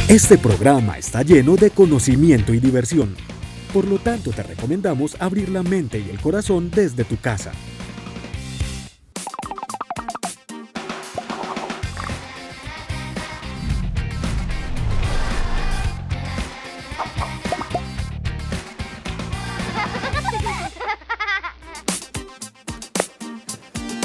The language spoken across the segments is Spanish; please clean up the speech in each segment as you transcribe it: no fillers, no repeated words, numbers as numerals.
Este programa está lleno de conocimiento y diversión. Por lo tanto, te recomendamos abrir la mente y el corazón desde tu casa.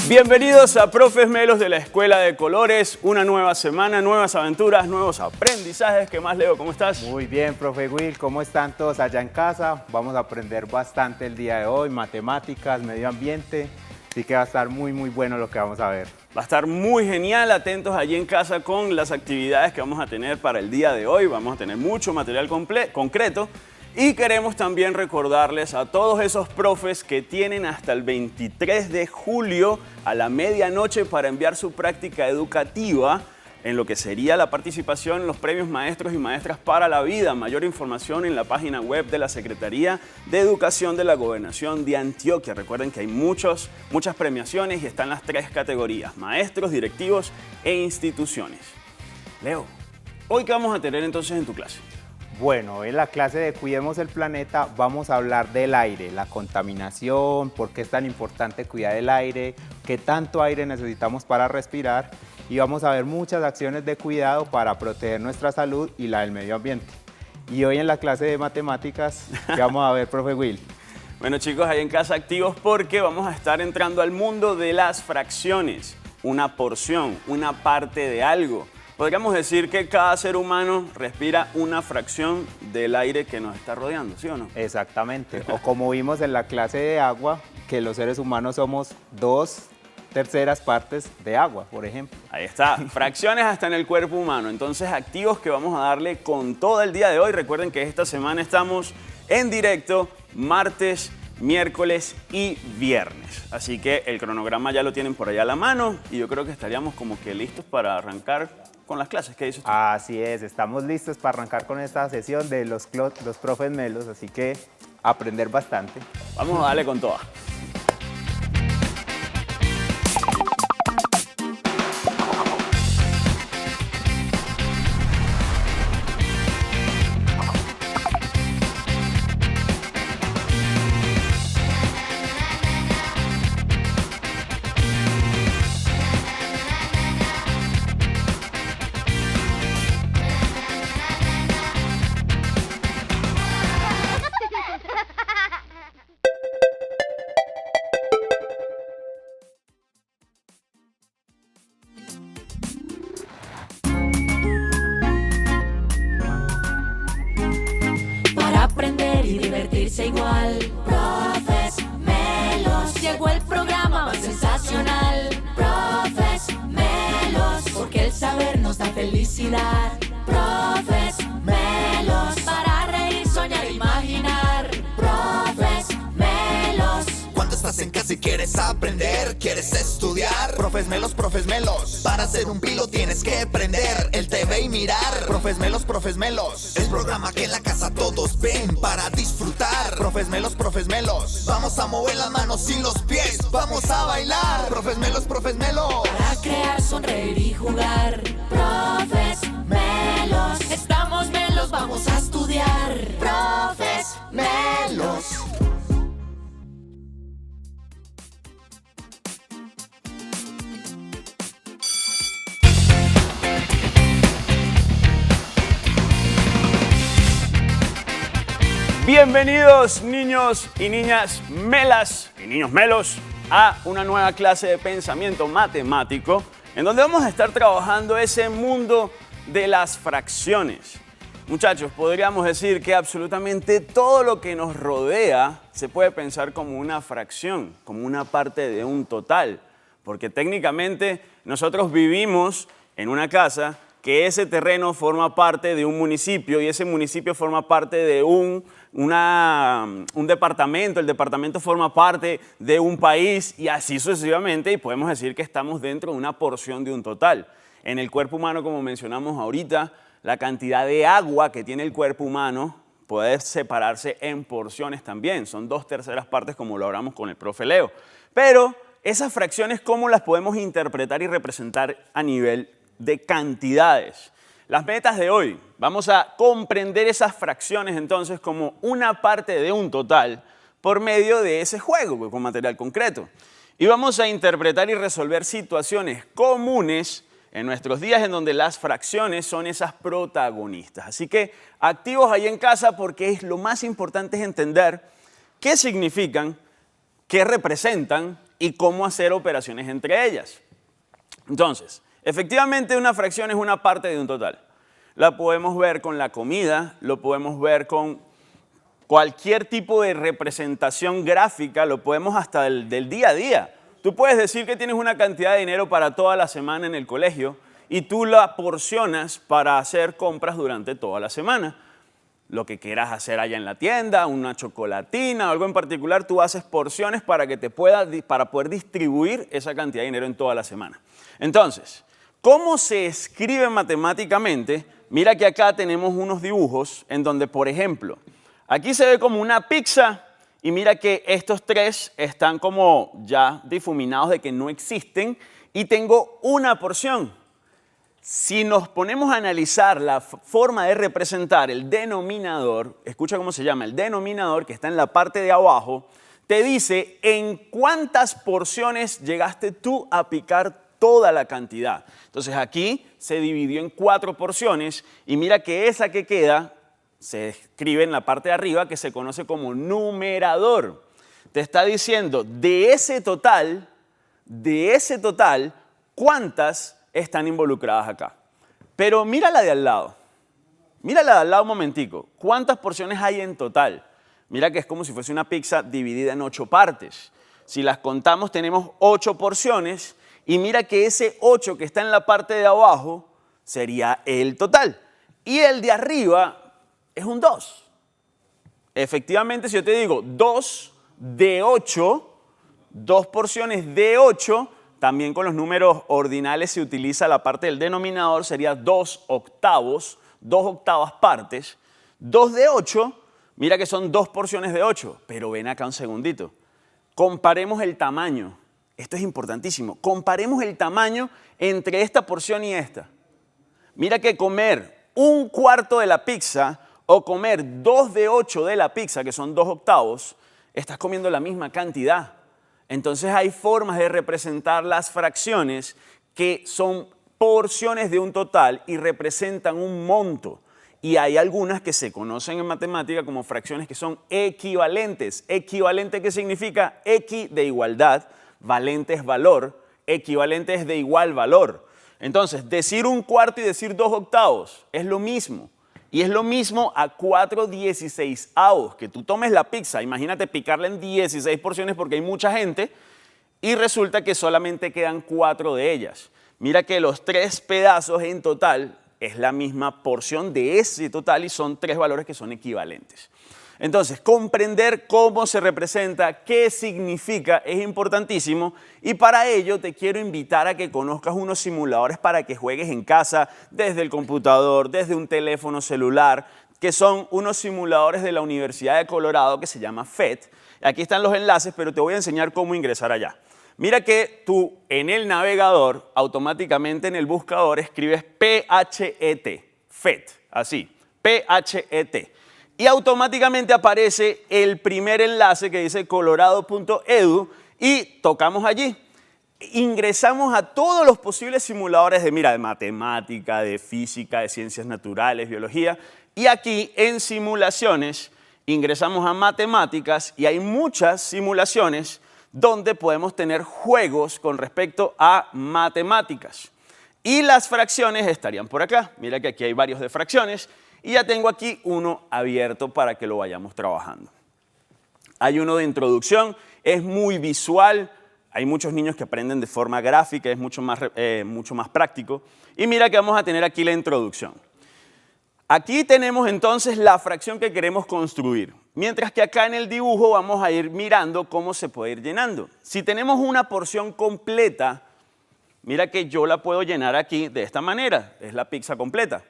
Bienvenidos a Profes Melos de la Escuela de Colores. Una nueva semana, nuevas aventuras, nuevos aprendizajes. ¿Qué más, Leo? ¿Cómo estás? Muy bien, profe Will. ¿Cómo están todos allá en casa? Vamos a aprender bastante el día de hoy, matemáticas, medio ambiente. Así que va a estar muy bueno lo que vamos a ver. Va a estar muy genial. Atentos allí en casa con las actividades que vamos a tener para el día de hoy. Vamos a tener mucho material concreto. Y queremos también recordarles a todos esos profes que tienen hasta el 23 de julio a la medianoche para enviar su práctica educativa en lo que sería la participación en los premios Maestros y Maestras para la Vida. Mayor información en la página web de la Secretaría de Educación de la Gobernación de Antioquia. Recuerden que hay muchas premiaciones y están las 3 categorías: maestros, directivos e instituciones. Leo, ¿hoy qué vamos a tener entonces en tu clase? Bueno, en la clase de Cuidemos el Planeta vamos a hablar del aire, la contaminación, por qué es tan importante cuidar el aire, qué tanto aire necesitamos para respirar, y vamos a ver muchas acciones de cuidado para proteger nuestra salud y la del medio ambiente. Y hoy en la clase de matemáticas, ¿qué vamos a ver, profe Will? Bueno, chicos, ahí en casa activos porque vamos a estar entrando al mundo de las fracciones, una porción, una parte de algo. Podríamos decir que cada ser humano respira una fracción del aire que nos está rodeando, ¿sí o no? Exactamente. O como vimos en la clase de agua, que los seres humanos somos 2/3 partes de agua, por ejemplo. Ahí está, fracciones hasta en el cuerpo humano. Entonces, activos que vamos a darle con todo el día de hoy. Recuerden que esta semana estamos en directo martes, miércoles y viernes. Así que el cronograma ya lo tienen por allá a la mano y yo creo que estaríamos como que listos para arrancar con las clases. ¿Qué dices tú? Así es, estamos listos para arrancar con esta sesión de los profes Melos, así que aprender bastante. Vamos a darle con toda. Aprender y divertirse igual. Profes Melos, llegó el programa más sensacional. Profes Melos, porque el saber nos da felicidad. Profes Melos, para reír, soñar, imaginar. Profes Melos. Cuando estás en casa y quieres aprender, quieres estudiar, Profes Melos, Profes Melos. Para ser un pilo tienes que prender el TV y mirar. Profes Melos, el programa que en la casa todos ven para disfrutar. Profes Melos, vamos a mover las manos y los pies, vamos a bailar. Profes Melos, para crear, sonreír y jugar. Profes Melos, estamos melos, vamos a estudiar. Profes Melos. Bienvenidos niños y niñas melas y niños melos a una nueva clase de pensamiento matemático en donde vamos a estar trabajando ese mundo de las fracciones. Muchachos, podríamos decir que absolutamente todo lo que nos rodea se puede pensar como una fracción, como una parte de un total, porque técnicamente nosotros vivimos en una casa que ese terreno forma parte de un municipio y ese municipio forma parte de un departamento, el departamento forma parte de un país y así sucesivamente, y podemos decir que estamos dentro de una porción de un total. En el cuerpo humano, como mencionamos ahorita, la cantidad de agua que tiene el cuerpo humano puede separarse en porciones también, son 2/3 partes como lo hablamos con el profe Leo. Pero esas fracciones, ¿cómo las podemos interpretar y representar a nivel de cantidades? las metas de hoy. Vamos a comprender esas fracciones entonces como una parte de un total por medio de ese juego con material concreto. Y vamos a interpretar y resolver situaciones comunes en nuestros días en donde las fracciones son esas protagonistas. Así que activos ahí en casa porque lo más importante es entender qué significan, qué representan y cómo hacer operaciones entre ellas. Entonces, efectivamente una fracción es una parte de un total. La podemos ver con la comida, lo podemos ver con cualquier tipo de representación gráfica, lo podemos hasta del día a día. Tú puedes decir que tienes una cantidad de dinero para toda la semana en el colegio y tú la porcionas para hacer compras durante toda la semana. Lo que quieras hacer allá en la tienda, una chocolatina o algo en particular, tú haces porciones para poder distribuir esa cantidad de dinero en toda la semana. Entonces, ¿cómo se escribe matemáticamente? Mira que acá tenemos unos dibujos en donde, por ejemplo, aquí se ve como una pizza y mira que estos tres están como ya difuminados de que no existen y tengo una porción. Si nos ponemos a analizar la forma de representar el denominador, escucha cómo se llama, el denominador que está en la parte de abajo, te dice en cuántas porciones llegaste tú a picar toda la cantidad. Entonces aquí se dividió en 4 porciones y mira que esa que queda se escribe en la parte de arriba que se conoce como numerador. Te está diciendo de ese total, ¿cuántas están involucradas acá? Pero mírala de al lado. Mírala de al lado un momentico. ¿Cuántas porciones hay en total? Mira que es como si fuese una pizza dividida en 8 partes. Si las contamos tenemos 8 porciones y mira que ese 8 que está en la parte de abajo sería el total. Y el de arriba es un 2. Efectivamente, si yo te digo 2 de 8, 2 porciones de 8, también con los números ordinales se utiliza la parte del denominador, sería 2 octavos, 2 octavas partes. 2 de 8, mira que son 2 porciones de 8, pero ven acá un segundito. Comparemos el tamaño. Esto es importantísimo. Comparemos el tamaño entre esta porción y esta. Mira que comer un cuarto de la pizza o comer 2 de 8 de la pizza, que son 2 octavos, estás comiendo la misma cantidad. Entonces hay formas de representar las fracciones que son porciones de un total y representan un monto. Y hay algunas que se conocen en matemática como fracciones que son equivalentes. ¿Equivalente qué significa? Equi de igualdad, valente es valor, equivalente es de igual valor. Entonces, decir un cuarto y decir 2 octavos es lo mismo. Y es lo mismo a 4/16avos, que tú tomes la pizza, imagínate picarla en 16 porciones porque hay mucha gente y resulta que solamente quedan 4 de ellas. Mira que los 3 pedazos en total es la misma porción de ese total y son 3 valores que son equivalentes. Entonces, comprender cómo se representa, qué significa, es importantísimo y para ello te quiero invitar a que conozcas unos simuladores para que juegues en casa, desde el computador, desde un teléfono celular, que son unos simuladores de la Universidad de Colorado que se llama PhET. Aquí están los enlaces, pero te voy a enseñar cómo ingresar allá. Mira que tú en el navegador, automáticamente en el buscador, escribes PHET, PhET, así, PHET. Y automáticamente aparece el primer enlace que dice colorado.edu y tocamos allí. Ingresamos a todos los posibles simuladores de matemática, de física, de ciencias naturales, biología. Y aquí en simulaciones ingresamos a matemáticas y hay muchas simulaciones donde podemos tener juegos con respecto a matemáticas. Y las fracciones estarían por acá. Mira que aquí hay varios de fracciones. Y ya tengo aquí uno abierto para que lo vayamos trabajando. Hay uno de introducción, es muy visual, hay muchos niños que aprenden de forma gráfica, es mucho más práctico. Y mira que vamos a tener aquí la introducción. Aquí tenemos entonces la fracción que queremos construir, mientras que acá en el dibujo vamos a ir mirando cómo se puede ir llenando. Si tenemos una porción completa, mira que yo la puedo llenar aquí de esta manera, es la pizza completa.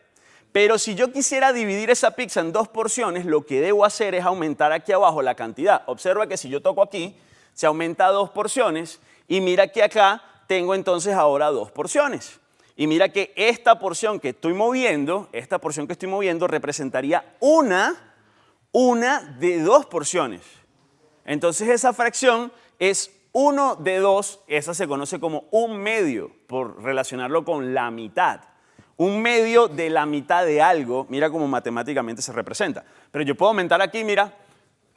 Pero si yo quisiera dividir esa pizza en 2 porciones, lo que debo hacer es aumentar aquí abajo la cantidad. Observa que si yo toco aquí, se aumenta a 2 porciones y mira que acá tengo entonces ahora 2 porciones. Y mira que esta porción que estoy moviendo, representaría una de 2 porciones. Entonces esa fracción es 1 de 2, esa se conoce como 1/2, por relacionarlo con la mitad. 1/2 de la mitad de algo, mira cómo matemáticamente se representa. Pero yo puedo aumentar aquí, mira,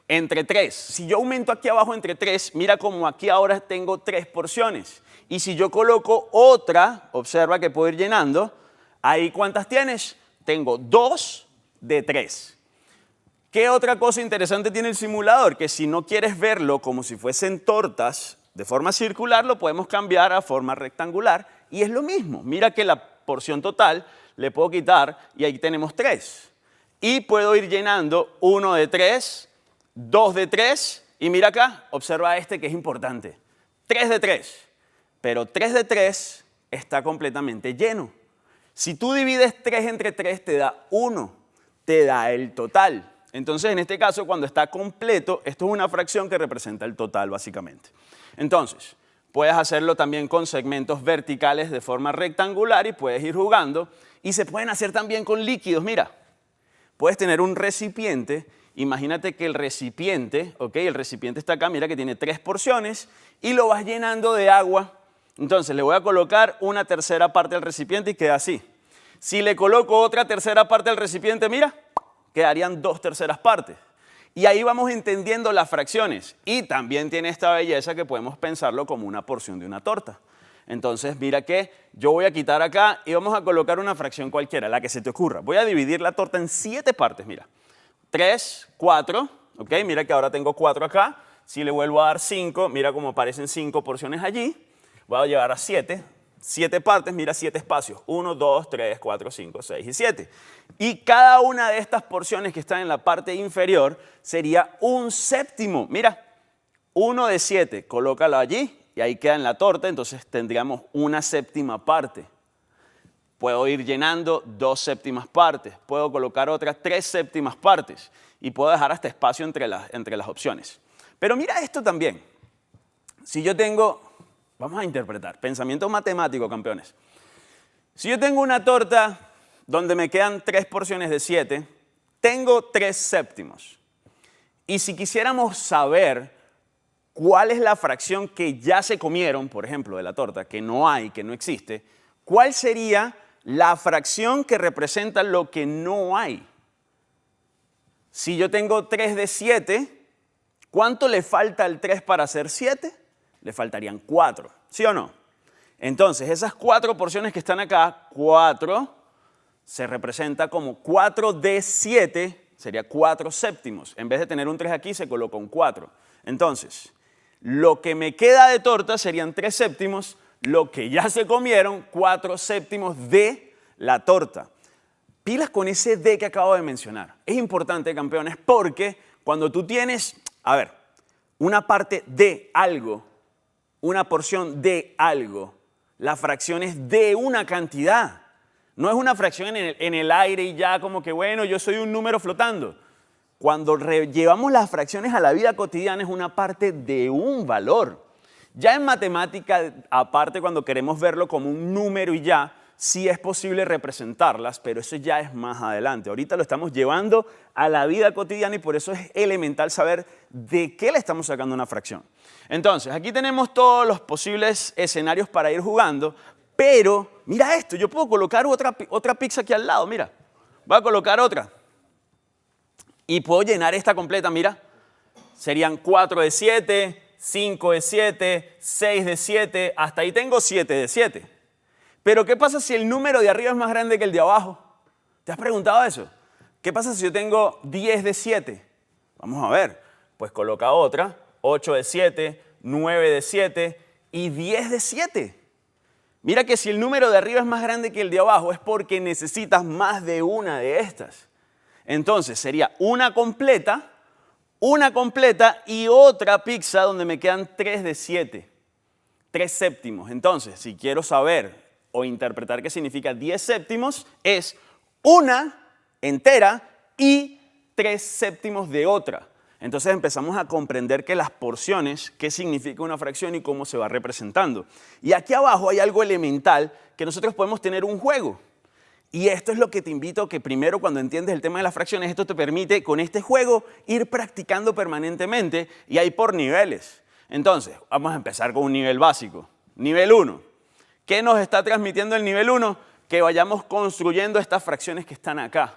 entre 3. Si yo aumento aquí abajo entre 3, mira como aquí ahora tengo 3 porciones. Y si yo coloco otra, observa que puedo ir llenando, ahí ¿cuántas tienes? Tengo 2 de 3. ¿Qué otra cosa interesante tiene el simulador? Que si no quieres verlo como si fuesen tortas de forma circular, lo podemos cambiar a forma rectangular y es lo mismo. Mira que la porción total le puedo quitar y ahí tenemos 3. Y puedo ir llenando 1 de 3, 2 de 3 y mira acá, observa este que es importante. 3 de 3, pero 3 de 3 está completamente lleno. Si tú divides 3 entre 3 te da 1, te da el total. Entonces, en este caso, cuando está completo, esto es una fracción que representa el total, básicamente. Entonces, puedes hacerlo también con segmentos verticales de forma rectangular y puedes ir jugando. Y se pueden hacer también con líquidos. Mira, puedes tener un recipiente. Imagínate que el recipiente está acá, mira que tiene 3 porciones y lo vas llenando de agua. Entonces, le voy a colocar una tercera parte del recipiente y queda así. Si le coloco otra tercera parte del recipiente, mira, quedarían 2 terceras partes. Y ahí vamos entendiendo las fracciones. Y también tiene esta belleza que podemos pensarlo como una porción de una torta. Entonces, mira que yo voy a quitar acá y vamos a colocar una fracción cualquiera, la que se te ocurra. Voy a dividir la torta en 7 partes, mira. 3, 4, ¿ok? Mira que ahora tengo 4 acá. Si le vuelvo a dar 5, mira cómo aparecen 5 porciones allí. Voy a llevar a 7. 7 partes, mira 7 espacios. 1, 2, 3, 4, 5, 6 y 7. Y cada una de estas porciones que están en la parte inferior sería un séptimo. Mira, 1 de 7, colócalo allí y ahí queda en la torta, entonces tendríamos una séptima parte. Puedo ir llenando 2 séptimas partes, puedo colocar otras 3 séptimas partes y puedo dejar hasta espacio entre las opciones. Pero mira esto también. Si yo tengo... Vamos a interpretar. Pensamiento matemático, campeones. Si yo tengo una torta donde me quedan 3 porciones de 7, tengo 3 séptimos. Y si quisiéramos saber cuál es la fracción que ya se comieron, por ejemplo, de la torta, que no hay, que no existe, ¿cuál sería la fracción que representa lo que no hay? Si yo tengo 3 de 7, ¿cuánto le falta al 3 para hacer 7? Le faltarían 4, ¿sí o no? Entonces, esas 4 porciones que están acá, 4 se representa como 4 de 7, sería 4 séptimos. En vez de tener un 3 aquí, se coloca un 4. Entonces, lo que me queda de torta serían 3 séptimos, lo que ya se comieron, 4 séptimos de la torta. Pilas con ese de que acabo de mencionar. Es importante, campeones, porque cuando tú tienes, una parte de algo, una porción de algo, la fracción es de una cantidad. No es una fracción en el aire y ya como que, bueno, yo soy un número flotando. Cuando llevamos las fracciones a la vida cotidiana es una parte de un valor. Ya en matemática, aparte cuando queremos verlo como un número y ya, sí es posible representarlas, pero eso ya es más adelante. Ahorita lo estamos llevando a la vida cotidiana y por eso es elemental saber de qué le estamos sacando una fracción. Entonces, aquí tenemos todos los posibles escenarios para ir jugando, pero mira esto, yo puedo colocar otra pizza aquí al lado, mira. Voy a colocar otra. Y puedo llenar esta completa, mira. Serían 4 de 7, 5 de 7, 6 de 7, hasta ahí tengo 7 de 7. Pero ¿qué pasa si el número de arriba es más grande que el de abajo? ¿Te has preguntado eso? ¿Qué pasa si yo tengo 10 de 7? Vamos a ver, pues coloca otra, 8 de 7, 9 de 7 y 10 de 7. Mira que si el número de arriba es más grande que el de abajo es porque necesitas más de una de estas. Entonces sería una completa y otra pizza donde me quedan 3 de 7, 3 séptimos. Entonces, si quiero saber o interpretar qué significa 10 séptimos, es una entera y 3 séptimos de otra. Entonces empezamos a comprender que las porciones, qué significa una fracción y cómo se va representando. Y aquí abajo hay algo elemental que nosotros podemos tener un juego. Y esto es lo que te invito a que primero, cuando entiendes el tema de las fracciones, esto te permite con este juego ir practicando permanentemente y hay por niveles. Entonces, vamos a empezar con un nivel básico. Nivel 1. ¿Qué nos está transmitiendo el nivel 1? Que vayamos construyendo estas fracciones que están acá.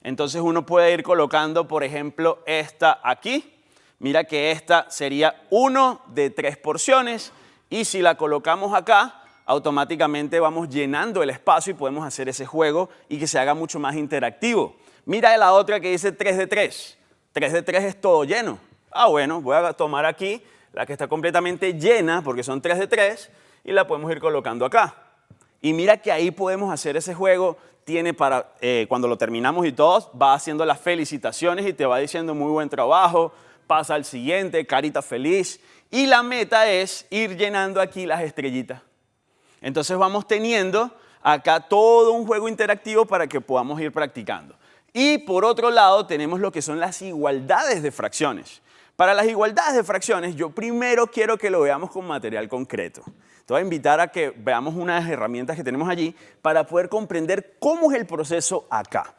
Entonces uno puede ir colocando, por ejemplo, esta aquí. Mira que esta sería 1 de 3 porciones y si la colocamos acá, automáticamente vamos llenando el espacio y podemos hacer ese juego y que se haga mucho más interactivo. Mira la otra que dice 3 de 3. 3 de 3 es todo lleno. Bueno, voy a tomar aquí la que está completamente llena porque son 3 de 3 y la podemos ir colocando acá. Y mira que ahí podemos hacer ese juego. Tiene para, cuando lo terminamos y todo, va haciendo las felicitaciones y te va diciendo muy buen trabajo, pasa al siguiente, carita feliz. Y la meta es ir llenando aquí las estrellitas. Entonces vamos teniendo acá todo un juego interactivo para que podamos ir practicando. Y por otro lado tenemos lo que son las igualdades de fracciones. Para las igualdades de fracciones, yo primero quiero que lo veamos con material concreto. Te voy a invitar a que veamos unas herramientas que tenemos allí para poder comprender cómo es el proceso acá.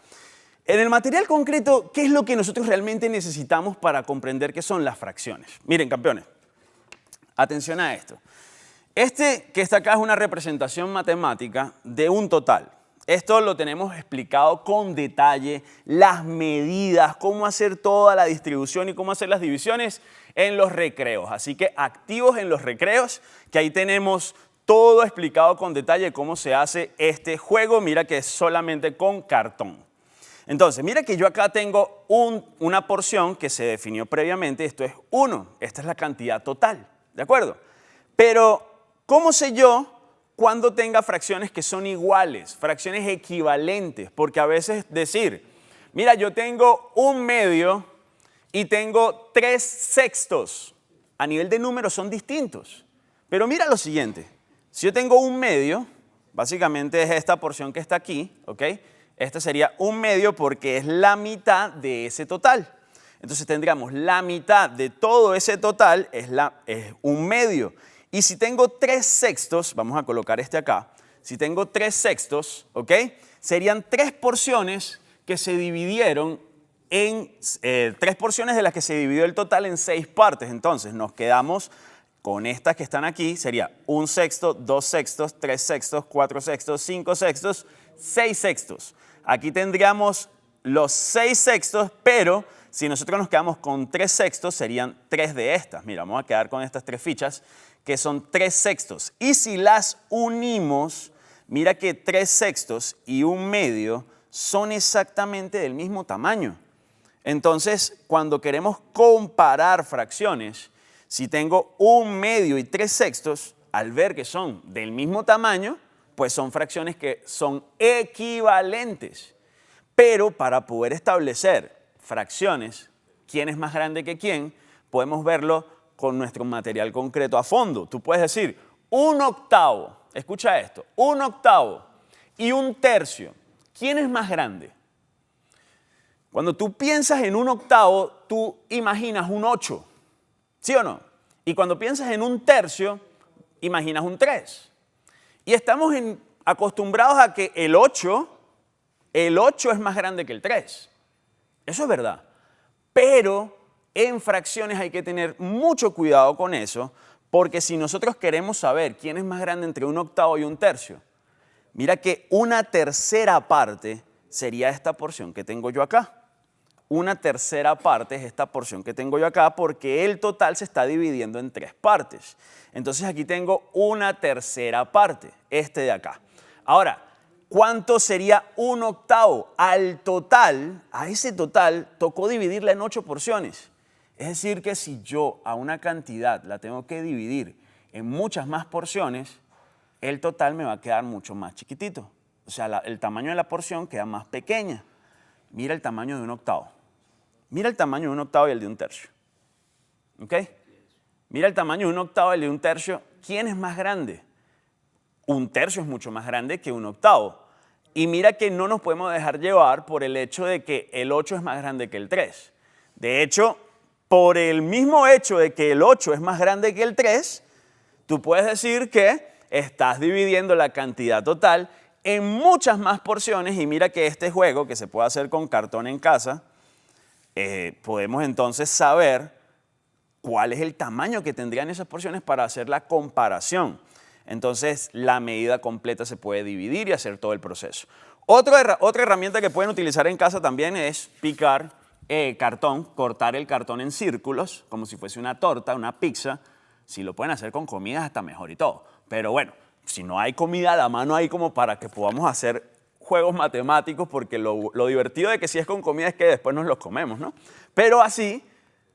En el material concreto, ¿qué es lo que nosotros realmente necesitamos para comprender qué son las fracciones? Miren, campeones, atención a esto. Este que está acá es una representación matemática de un total. Esto lo tenemos explicado con detalle, las medidas, cómo hacer toda la distribución y cómo hacer las divisiones en los recreos. Así que activos en los recreos, que ahí tenemos todo explicado con detalle cómo se hace este juego. Mira que es solamente con cartón. Entonces, mira que yo acá tengo una porción que se definió previamente. Esto es 1. Esta es la cantidad total, ¿de acuerdo? Pero, ¿cómo sé yo cuando tenga fracciones que son iguales, fracciones equivalentes? Porque a veces decir, mira, yo tengo 1/2 y tengo 3/6. A nivel de números son distintos. Pero mira lo siguiente, si yo tengo 1/2, básicamente es esta porción que está aquí, ¿ok? Esta sería 1/2 porque es la mitad de ese total. Entonces tendríamos la mitad de todo ese total es 1/2. Y si tengo 3/6, vamos a colocar este acá, si tengo 3/6, ¿ok? Serían 3 porciones que se dividieron en 3 porciones de las que se dividió el total en 6 partes. Entonces nos quedamos con estas que están aquí, sería 1/6, 2/6, 3/6, 4/6, 5/6, 6/6. Aquí tendríamos los 6/6, pero si nosotros nos quedamos con 3/6, serían 3 de estas. Mira, vamos a quedar con estas 3 fichas, que son 3/6. Y si las unimos, mira que 3/6 y 1/2 son exactamente del mismo tamaño. Entonces, cuando queremos comparar fracciones, si tengo 1/2 y 3/6, al ver que son del mismo tamaño, pues son fracciones que son equivalentes. Pero para poder establecer fracciones, quién es más grande que quién, podemos verlo con nuestro material concreto a fondo. Tú puedes decir 1/8, escucha esto, 1/8 y 1/3. ¿Quién es más grande? Cuando tú piensas en 1/8, tú imaginas un 8, ¿sí o no? Y cuando piensas en 1/3, imaginas un 3. Y estamos acostumbrados a que el 8 es más grande que el 3. Eso es verdad. Pero en fracciones hay que tener mucho cuidado con eso, porque si nosotros queremos saber quién es más grande entre 1/8 y 1/3, mira que 1/3 parte sería esta porción que tengo yo acá. 1/3 parte es esta porción que tengo yo acá porque el total se está dividiendo en 3 partes. Entonces aquí tengo 1/3 parte, este de acá. Ahora, ¿cuánto sería 1/8? Al total, a ese total, tocó dividirla en 8 porciones. Es decir, que si yo a una cantidad la tengo que dividir en muchas más porciones, el total me va a quedar mucho más chiquitito. O sea, el tamaño de la porción queda más pequeña. Mira el tamaño de 1/8. Mira el tamaño de 1/8 y el de 1/3. ¿Ok? Mira el tamaño de 1/8 y el de 1/3. ¿Quién es más grande? 1/3 es mucho más grande que 1/8. Y mira que no nos podemos dejar llevar por el hecho de que el 8 es más grande que el 3. De hecho, por el mismo hecho de que el 8 es más grande que el 3, tú puedes decir que estás dividiendo la cantidad total en muchas más porciones y mira que este juego que se puede hacer con cartón en casa, podemos entonces saber cuál es el tamaño que tendrían esas porciones para hacer la comparación. Entonces la medida completa se puede dividir y hacer todo el proceso. Otra herramienta que pueden utilizar en casa también es picar cartón, cortar el cartón en círculos, como si fuese una torta, una pizza. Si lo pueden hacer con comidas, hasta mejor y todo. Pero bueno, si no hay comida a la mano ahí como para que podamos hacer juegos matemáticos, porque lo divertido de que si es con comida es que después nos los comemos, ¿no? Pero así,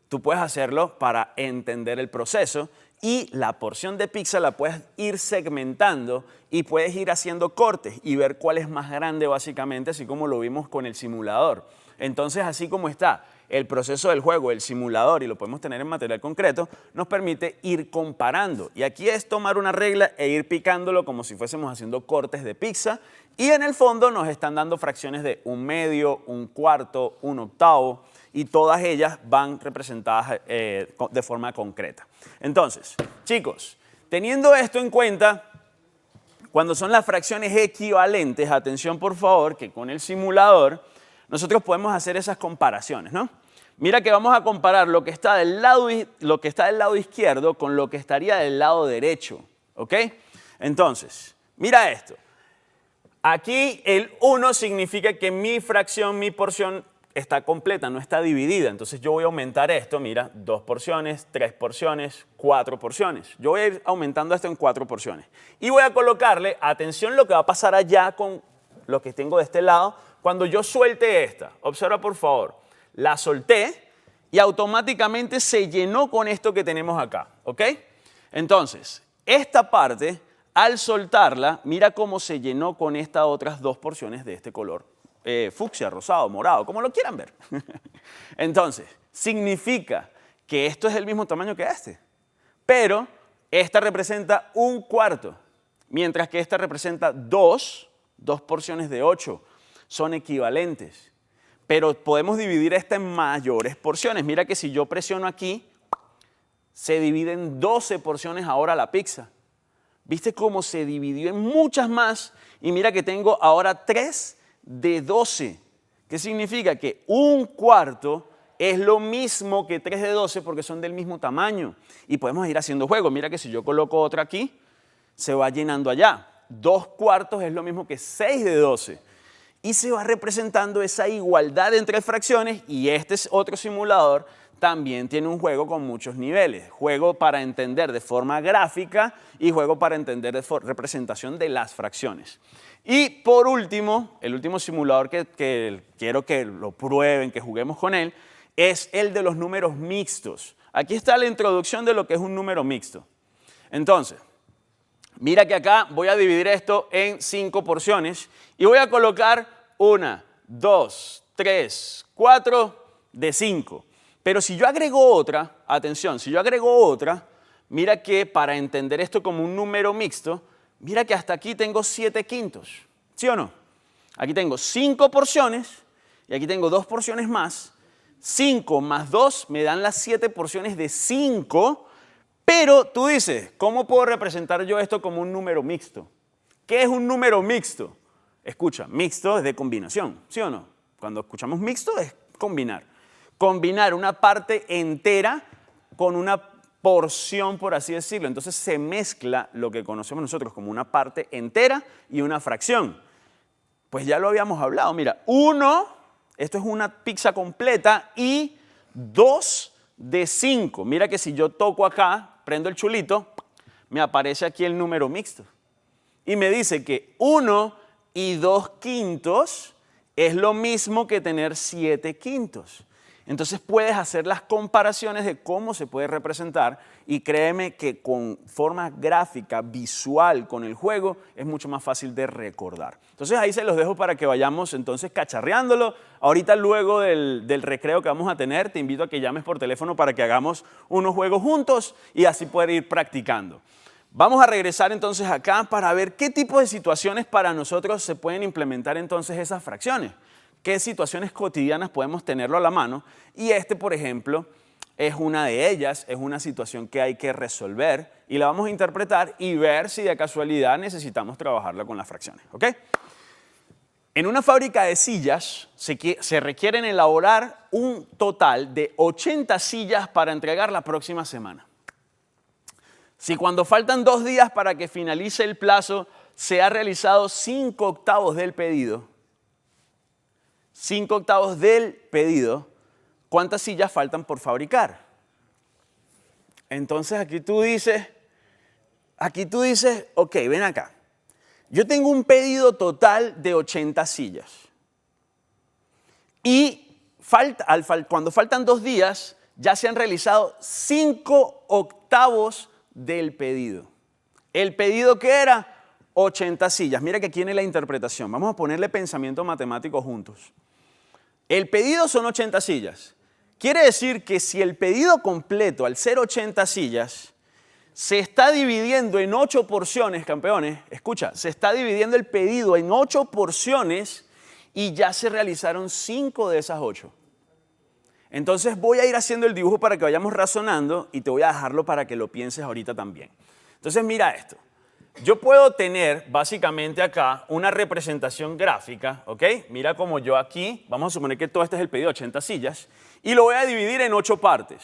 tú puedes hacerlo para entender el proceso y la porción de pizza la puedes ir segmentando y puedes ir haciendo cortes y ver cuál es más grande básicamente, así como lo vimos con el simulador. Entonces, así como está el proceso del juego, el simulador, y lo podemos tener en material concreto, nos permite ir comparando. Y aquí es tomar una regla e ir picándolo como si fuésemos haciendo cortes de pizza. Y en el fondo nos están dando fracciones de 1/2, 1/4, 1/8, y todas ellas van representadas de forma concreta. Entonces, chicos, teniendo esto en cuenta, cuando son las fracciones equivalentes, atención por favor, que con el simulador nosotros podemos hacer esas comparaciones, ¿no? Mira que vamos a comparar lo que está del lado izquierdo con lo que estaría del lado derecho, ¿ok? Entonces, mira esto. Aquí el 1 significa que mi fracción, mi porción está completa, no está dividida. Entonces yo voy a aumentar esto, mira, 2 porciones, 3 porciones, 4 porciones. Yo voy a ir aumentando esto en 4 porciones. Y voy a colocarle, atención lo que va a pasar allá con lo que tengo de este lado, cuando yo suelte esta. Observa por favor, la solté y automáticamente se llenó con esto que tenemos acá, ¿ok? Entonces, esta parte, al soltarla, mira cómo se llenó con estas otras 2 porciones de este color. Fucsia, rosado, morado, como lo quieran ver. Entonces, significa que esto es el mismo tamaño que este, pero esta representa 1/4, mientras que esta representa 2 porciones de 8. Son equivalentes, pero podemos dividir esta en mayores porciones. Mira que si yo presiono aquí, se divide en 12 porciones ahora la pizza. ¿Viste cómo se dividió en muchas más? Y mira que tengo ahora 3 de 12. ¿Qué significa? Que 1/4 es lo mismo que 3 de 12 porque son del mismo tamaño. Y podemos ir haciendo juegos. Mira que si yo coloco otra aquí, se va llenando allá. 2/4 es lo mismo que 6 de 12. Y se va representando esa igualdad entre fracciones y este es otro simulador también tiene un juego con muchos niveles. Juego para entender de forma gráfica y juego para entender de representación de las fracciones. Y por último, el último simulador que quiero que lo prueben, que juguemos con él, es el de los números mixtos. Aquí está la introducción de lo que es un número mixto. Entonces, mira que acá voy a dividir esto en 5 porciones y voy a colocar 1, 2, 3, 4 de 5. Pero si yo agrego otra, atención, si yo agrego otra, mira que para entender esto como un número mixto, mira que hasta aquí tengo 7/5, ¿sí o no? Aquí tengo 5 porciones y aquí tengo 2 porciones más. 5 más 2 me dan las 7 porciones de 5. Pero tú dices, ¿cómo puedo representar yo esto como un número mixto? ¿Qué es un número mixto? Escucha, mixto es de combinación, ¿sí o no? Cuando escuchamos mixto es combinar. Combinar una parte entera con una porción, por así decirlo. Entonces se mezcla lo que conocemos nosotros como una parte entera y una fracción. Pues ya lo habíamos hablado. Mira, 1, esto es una pizza completa y 2 de 5. Mira que si yo toco acá, prendo el chulito, me aparece aquí el número mixto. Y me dice que 1 y 2/5 es lo mismo que tener 7/5. Entonces puedes hacer las comparaciones de cómo se puede representar y créeme que con forma gráfica, visual, con el juego, es mucho más fácil de recordar. Entonces ahí se los dejo para que vayamos entonces cacharreándolo. Ahorita luego del recreo que vamos a tener, te invito a que llames por teléfono para que hagamos unos juegos juntos y así poder ir practicando. Vamos a regresar entonces acá para ver qué tipo de situaciones para nosotros se pueden implementar entonces esas fracciones. ¿Qué situaciones cotidianas podemos tenerlo a la mano? Y por ejemplo, es una de ellas, es una situación que hay que resolver y la vamos a interpretar y ver si de casualidad necesitamos trabajarla con las fracciones, ¿ok? En una fábrica de sillas se requieren elaborar un total de 80 sillas para entregar la próxima semana. Si cuando faltan 2 días para que finalice el plazo se ha realizado 5/8 del pedido, 5/8 del pedido, ¿cuántas sillas faltan por fabricar? Entonces aquí tú dices, ok, ven acá. Yo tengo un pedido total de 80 sillas. Y cuando faltan 2 días, ya se han realizado 5/8 del pedido. ¿El pedido qué era? 80 sillas. Mira que aquí viene la interpretación. Vamos a ponerle pensamiento matemático juntos. El pedido son 80 sillas. Quiere decir que si el pedido completo, al ser 80 sillas, se está dividiendo en 8 porciones, campeones, escucha, se está dividiendo el pedido en 8 porciones y ya se realizaron 5 de esas 8. Entonces voy a ir haciendo el dibujo para que vayamos razonando y te voy a dejarlo para que lo pienses ahorita también. Entonces mira esto. Yo puedo tener básicamente acá una representación gráfica, ¿ok? Mira como yo aquí, vamos a suponer que todo este es el pedido de 80 sillas, y lo voy a dividir en 8 partes.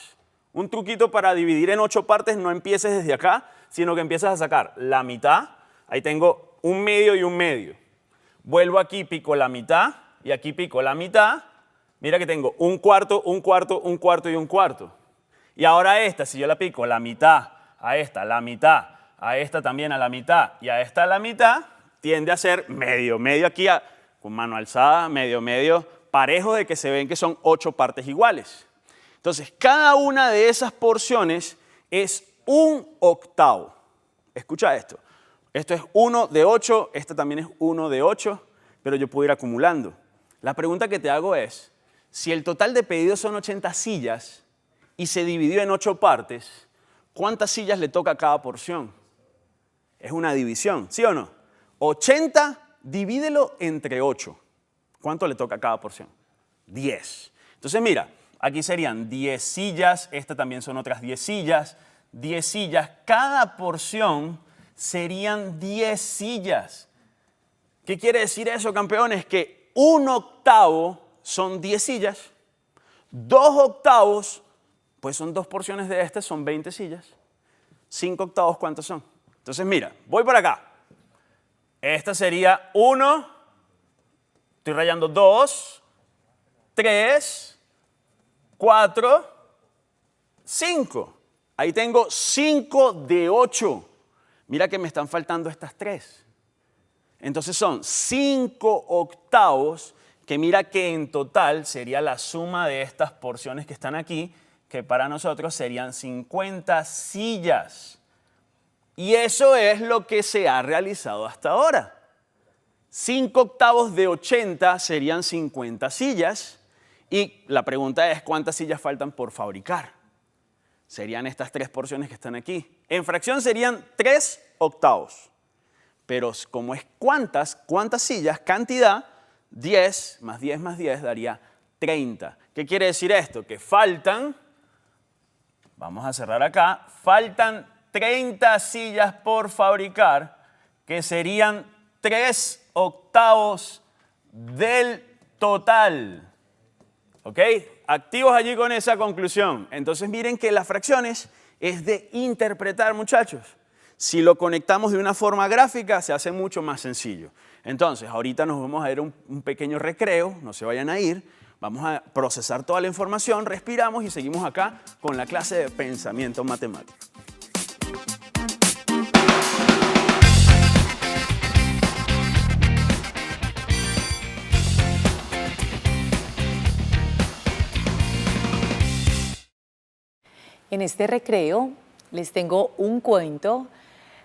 Un truquito para dividir en 8 partes, no empieces desde acá, sino que empiezas a sacar la mitad, ahí tengo un medio y un medio. Vuelvo aquí, pico la mitad, y aquí pico la mitad, mira que tengo un cuarto, un cuarto, un cuarto y un cuarto. Y ahora esta, si yo la pico la mitad, a esta la mitad, a esta también a la mitad y a esta a la mitad, tiende a ser medio, medio aquí con mano alzada, medio, medio, parejo de que se ven que son 8 partes iguales. Entonces, cada una de esas porciones es 1/8. Escucha esto. Esto es 1 de 8, esta también es 1 de 8, pero yo puedo ir acumulando. La pregunta que te hago es, si el total de pedidos son 80 sillas y se dividió en 8 partes, ¿cuántas sillas le toca a cada porción? Es una división, ¿sí o no? 80, divídelo entre 8. ¿Cuánto le toca a cada porción? 10. Entonces mira, aquí serían 10 sillas, esta también son otras 10 sillas, 10 sillas. Cada porción serían 10 sillas. ¿Qué quiere decir eso, campeones? Que 1/8 son 10 sillas, 2/8, pues son 2 porciones de este, son 20 sillas. 5/8, ¿cuántos son? Entonces mira, voy por acá. Esta sería 1, estoy rayando 2, 3, 4, 5. Ahí tengo 5 de 8. Mira que me están faltando estas 3. Entonces son 5/8, que mira que en total sería la suma de estas porciones que están aquí, que para nosotros serían 50 sillas. Y eso es lo que se ha realizado hasta ahora. 5/8 de 80 serían 50 sillas. Y la pregunta es, ¿cuántas sillas faltan por fabricar? Serían estas 3 porciones que están aquí. En fracción serían 3/8. Pero como es cuántas sillas, cantidad, 10 más 10 más 10 daría 30. ¿Qué quiere decir esto? Que faltan, vamos a cerrar acá, faltan 30 sillas por fabricar, que serían 3/8 del total. ¿Ok? Activos allí con esa conclusión. Entonces miren que las fracciones es de interpretar, muchachos. Si lo conectamos de una forma gráfica, se hace mucho más sencillo. Entonces, ahorita nos vamos a ir a un pequeño recreo, no se vayan a ir. Vamos a procesar toda la información, respiramos y seguimos acá con la clase de pensamiento matemático. En este recreo les tengo un cuento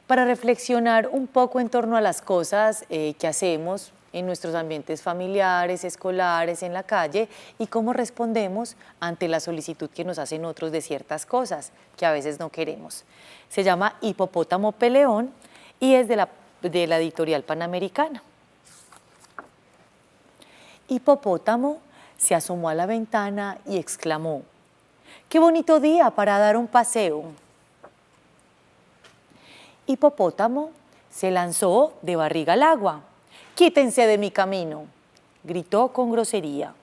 para reflexionar un poco en torno a las cosas que hacemos en nuestros ambientes familiares, escolares, en la calle y cómo respondemos ante la solicitud que nos hacen otros de ciertas cosas que a veces no queremos. Se llama Hipopótamo Peleón y es de la editorial Panamericana. Hipopótamo se asomó a la ventana y exclamó: qué bonito día para dar un paseo. Hipopótamo se lanzó de barriga al agua. Quítense de mi camino, gritó con grosería.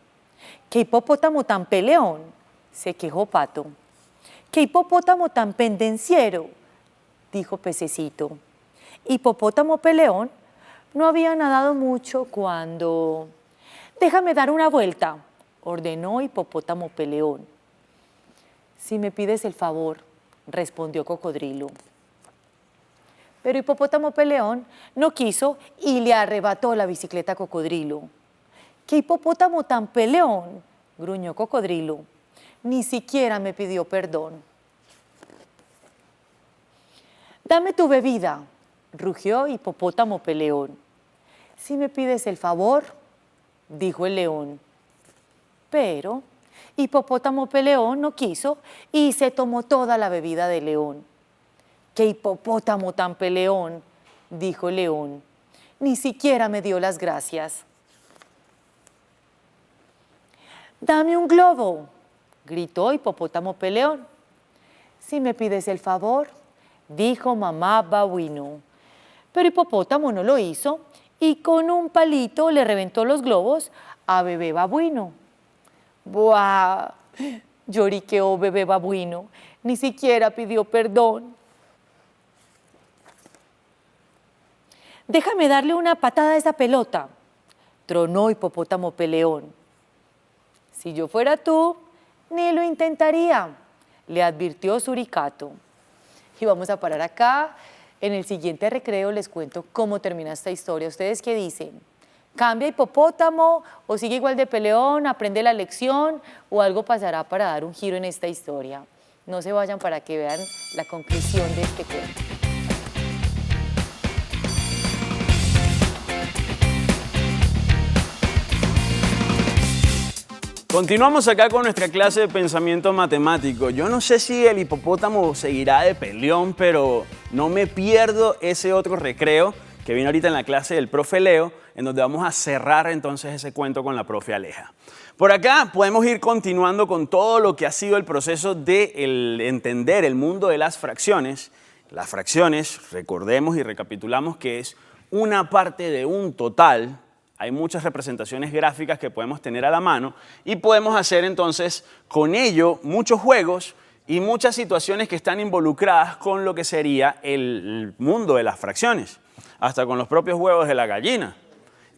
¡Qué hipopótamo tan peleón!, se quejó Pato. ¡Qué hipopótamo tan pendenciero!, dijo Pececito. Hipopótamo peleón no había nadado mucho cuando... «Déjame dar una vuelta», ordenó Hipopótamo peleón. «Si me pides el favor», respondió Cocodrilo. Pero Hipopótamo peleón no quiso y le arrebató la bicicleta a Cocodrilo. «¡Qué hipopótamo tan peleón!», gruñó Cocodrilo. «Ni siquiera me pidió perdón». «Dame tu bebida», rugió Hipopótamo peleón. «Si me pides el favor», dijo el león. Pero Hipopótamo peleón no quiso y se tomó toda la bebida del león. «¡Qué hipopótamo tan peleón!», dijo el león. «Ni siquiera me dio las gracias». «Dame un globo», gritó Hipopótamo peleón. «Si me pides el favor», dijo mamá Babuino. Pero Hipopótamo no lo hizo y con un palito le reventó los globos a bebé Babuino. ¡Buah!, lloriqueó bebé Babuino. Ni siquiera pidió perdón. «Déjame darle una patada a esa pelota», tronó Hipopótamo peleón. «Si yo fuera tú, ni lo intentaría», le advirtió Suricato. Y vamos a parar acá. En el siguiente recreo les cuento cómo termina esta historia. ¿Ustedes qué dicen? ¿Cambia Hipopótamo o sigue igual de peleón, aprende la lección o algo pasará para dar un giro en esta historia? No se vayan para que vean la conclusión de este cuento. Continuamos acá con nuestra clase de pensamiento matemático. Yo no sé si el hipopótamo seguirá de peleón, pero no me pierdo ese otro recreo que viene ahorita en la clase del profe Leo, en donde vamos a cerrar entonces ese cuento con la profe Aleja. Por acá podemos ir continuando con todo lo que ha sido el proceso de entender el mundo de las fracciones. Las fracciones, recordemos y recapitulamos que es una parte de un total. Hay muchas representaciones gráficas que podemos tener a la mano y podemos hacer entonces con ello muchos juegos y muchas situaciones que están involucradas con lo que sería el mundo de las fracciones, hasta con los propios huevos de la gallina.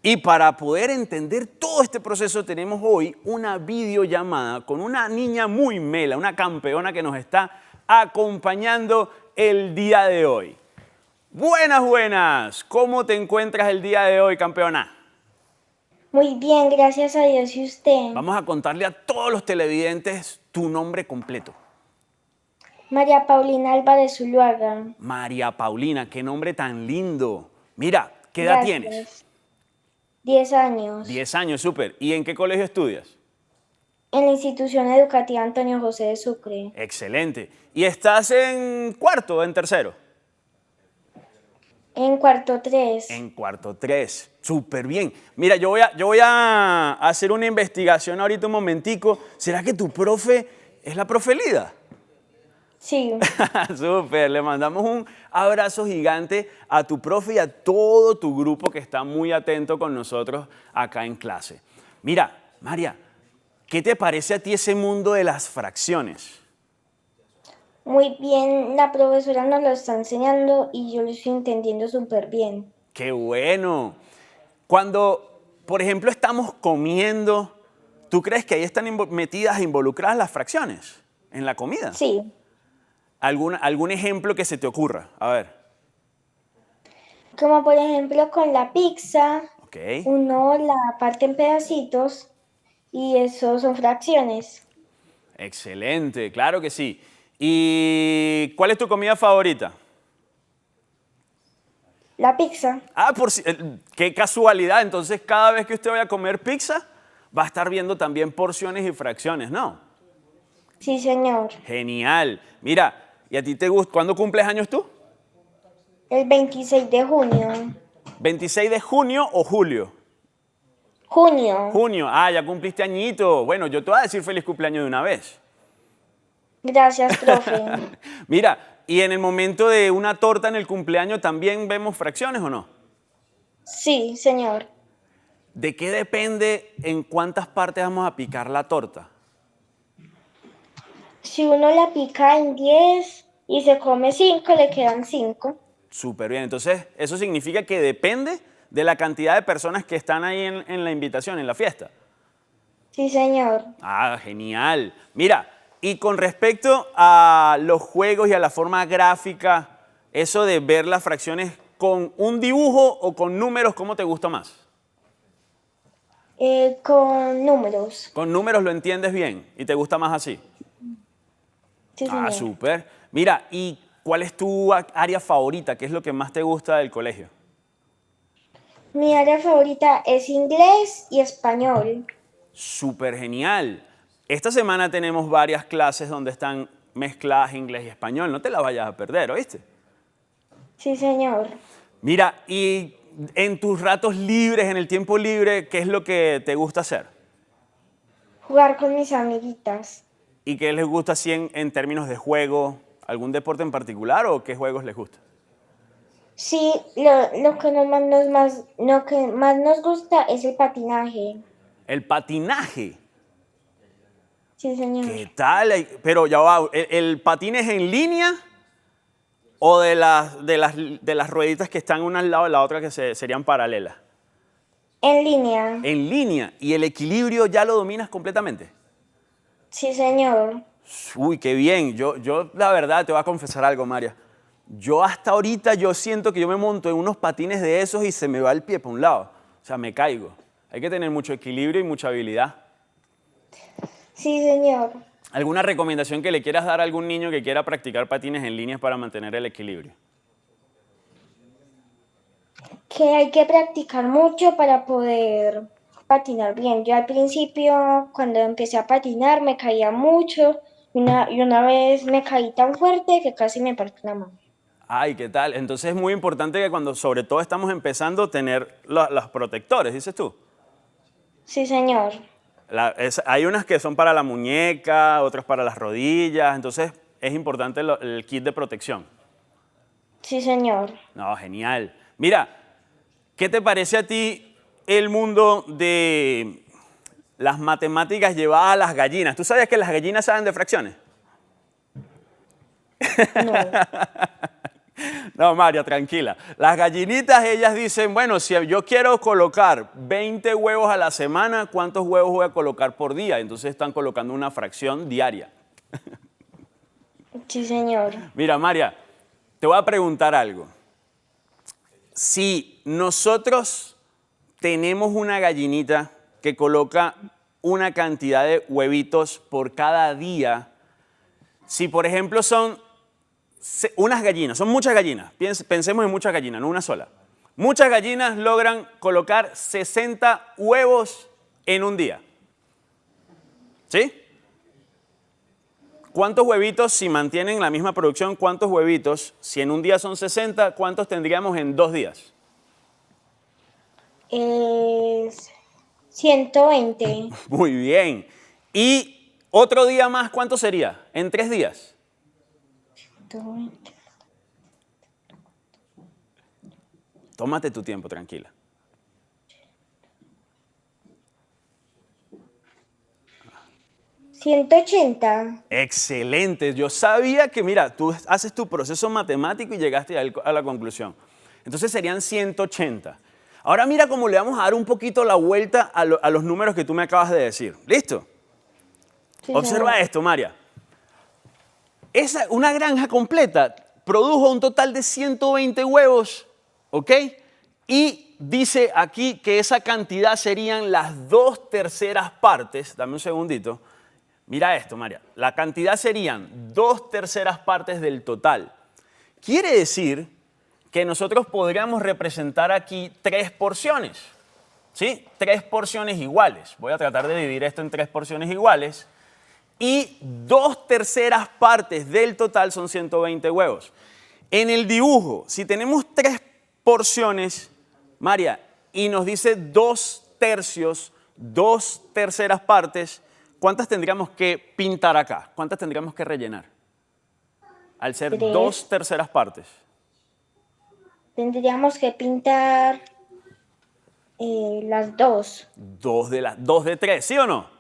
Y para poder entender todo este proceso tenemos hoy una videollamada con una niña muy mela, una campeona que nos está acompañando el día de hoy. Buenas, buenas. ¿Cómo te encuentras el día de hoy, campeona? Muy bien, gracias a Dios. ¿Y usted? Vamos a contarle a todos los televidentes tu nombre completo. María Paulina Álvarez Zuluaga. María Paulina, qué nombre tan lindo. Mira, ¿qué edad tienes? 10 años. 10 años, súper. ¿Y en qué colegio estudias? En la institución educativa Antonio José de Sucre. Excelente. ¿Y estás en cuarto o en tercero? En cuarto 3. En cuarto 3. Súper bien. Mira, yo voy a hacer una investigación ahorita un momentico. ¿Será que tu profe es la profe Lida? Sí. Súper. Le mandamos un abrazo gigante a tu profe y a todo tu grupo que está muy atento con nosotros acá en clase. Mira, María, ¿qué te parece a ti ese mundo de las fracciones? Muy bien, la profesora nos lo está enseñando y yo lo estoy entendiendo súper bien. ¡Qué bueno! Cuando, por ejemplo, estamos comiendo, ¿tú crees que ahí están metidas e involucradas las fracciones en la comida? Sí. ¿Algún ejemplo que se te ocurra? A ver. Como por ejemplo con la pizza, Ok. uno la parte en pedacitos y eso son fracciones. Excelente, claro que sí. ¿Y cuál es tu comida favorita? La pizza. Ah, qué casualidad. Entonces, cada vez que usted vaya a comer pizza, va a estar viendo también porciones y fracciones, ¿no? Sí, señor. Genial. Mira, ¿y a ti te gusta? ¿Cuándo cumples años tú? El 26 de junio. ¿26 de junio o julio? Junio. Junio. Ah, ya cumpliste añito. Bueno, yo te voy a decir feliz cumpleaños de una vez. Gracias, profe. Mira, ¿y en el momento de una torta en el cumpleaños también vemos fracciones o no? Sí, señor. ¿De qué depende en cuántas partes vamos a picar la torta? Si uno la pica en 10 y se come 5, le quedan 5. Súper bien. Entonces, eso significa que depende de la cantidad de personas que están ahí en la invitación, en la fiesta. Sí, señor. Ah, genial. Mira, y con respecto a los juegos y a la forma gráfica, eso de ver las fracciones con un dibujo o con números, ¿cómo te gusta más? Con números. Con números lo entiendes bien y te gusta más así. Sí, Ah, señor. súper. Mira, ¿y cuál es tu área favorita? ¿Qué es lo que más te gusta del colegio? Mi área favorita es inglés y español. Súper genial. Esta semana tenemos varias clases donde están mezcladas inglés y español. No te las vayas a perder, ¿oíste? Sí, señor. Mira, y en tus ratos libres, en el tiempo libre, ¿qué es lo que te gusta hacer? Jugar con mis amiguitas. ¿Y qué les gusta así en términos de juego? ¿Algún deporte en particular o qué juegos les gusta? Sí, lo que lo que más nos gusta es el patinaje. El patinaje. Sí, señor. ¿Qué tal? Pero ya va, ¿el patín es en línea o de las rueditas que están una al lado de la otra que serían paralelas? En línea. En línea. ¿Y el equilibrio ya lo dominas completamente? Sí, señor. Uy, qué bien. Yo la verdad te voy a confesar algo, María. Yo hasta ahorita yo siento que yo me monto en unos patines de esos y se me va el pie para un lado. O sea, me caigo. Hay que tener mucho equilibrio y mucha habilidad. Sí, señor. ¿Alguna recomendación que le quieras dar a algún niño que quiera practicar patines en línea para mantener el equilibrio? Que hay que practicar mucho para poder patinar bien. Yo al principio, cuando empecé a patinar, me caía mucho y una vez me caí tan fuerte que casi me partí la mano. Ay, ¿qué tal? Entonces es muy importante que cuando sobre todo estamos empezando tener los protectores, dices tú. Sí, señor. Hay unas que son para la muñeca, otras para las rodillas, entonces es importante el kit de protección. Sí, señor. No, genial. Mira, ¿qué te parece a ti el mundo de las matemáticas llevadas a las gallinas? ¿Tú sabías que las gallinas saben de fracciones? No. No, María, tranquila. Las gallinitas, ellas dicen, bueno, si yo quiero colocar 20 huevos a la semana, ¿cuántos huevos voy a colocar por día? Entonces están colocando una fracción diaria. Sí, señor. Mira, María, te voy a preguntar algo. Si nosotros tenemos una gallinita que coloca una cantidad de huevitos por cada día, si por ejemplo son unas gallinas, son muchas gallinas, pensemos en muchas gallinas, no una sola. Muchas gallinas logran colocar 60 huevos en un día. ¿Sí? ¿Cuántos huevitos, si mantienen la misma producción, cuántos huevitos, si en un día son 60, cuántos tendríamos en 2 días? Es 120. Muy bien. ¿Y otro día más, cuánto sería? En 3 días. 120. Tómate tu tiempo, tranquila. ¿180? Excelente. Yo sabía que, mira, tú haces tu proceso matemático y llegaste a la conclusión. Entonces serían 180. Ahora mira cómo le vamos a dar un poquito la vuelta a los números que tú me acabas de decir. ¿Listo? Sí, Observa señor. esto, María. Una granja completa produjo un total de 120 huevos, ¿ok? Y dice aquí que esa cantidad serían las 2/3 partes. Dame un segundito. Mira esto, María. La cantidad serían 2/3 partes del total. Quiere decir que nosotros podríamos representar aquí 3 porciones. ¿Sí? 3 porciones iguales. Voy a tratar de dividir esto en 3 porciones iguales. Y 2/3 partes del total son 120 huevos. En el dibujo, si tenemos 3 porciones, María, y nos dice 2/3, 2/3 partes, ¿cuántas tendríamos que pintar acá? ¿Cuántas tendríamos que rellenar? Al ser 3. 2/3 partes. Tendríamos que pintar las 2. 2 de 3, ¿sí o no?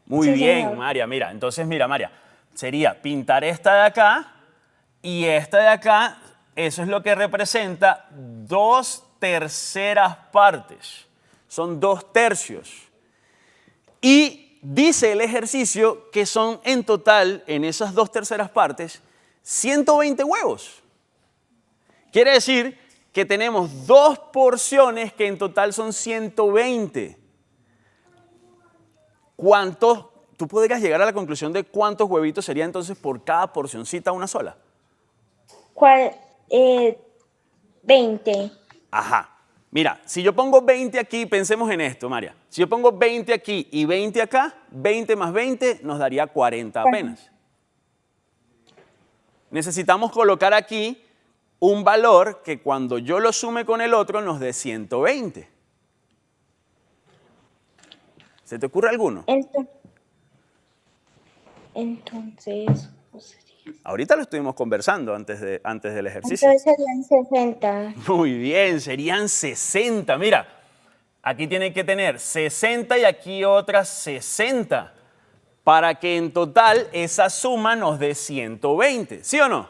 Muy Sí, bien, señor. María. Mira, entonces mira, María, sería pintar esta de acá y esta de acá. Eso es lo que representa 2/3 partes. Son 2/3. Y dice el ejercicio que son en total, en esas 2/3 partes, 120 huevos. Quiere decir que tenemos 2 porciones que en total son 120. ¿Cuántos? ¿Tú podrías llegar a la conclusión de cuántos huevitos sería entonces por cada porcioncita una sola? 20. Ajá. Mira, si yo pongo 20 aquí, pensemos en esto, María. Si yo pongo 20 aquí y 20 acá, 20 más 20 nos daría 40 apenas. Necesitamos colocar aquí un valor que cuando yo lo sume con el otro nos dé 120. ¿Se te ocurre alguno? Entonces, ¿cómo sería? Ahorita lo estuvimos conversando antes del ejercicio. Entonces serían 60. Muy bien, serían 60. Mira, aquí tienen que tener 60 y aquí otras 60 para que en total esa suma nos dé 120, ¿sí o no?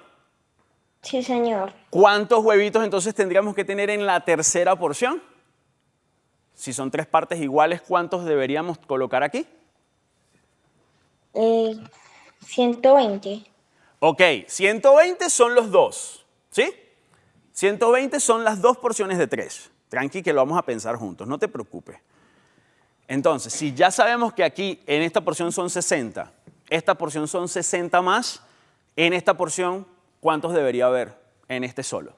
Sí, señor. ¿Cuántos huevitos entonces tendríamos que tener en la tercera porción? Si son 3 partes iguales, ¿cuántos deberíamos colocar aquí? 120. Ok, 120 son los 2, ¿sí? 120 son las 2 porciones de 3. Tranqui que lo vamos a pensar juntos, no te preocupes. Entonces, si ya sabemos que aquí en esta porción son 60, esta porción son 60 más, en esta porción, ¿cuántos debería haber en este solo?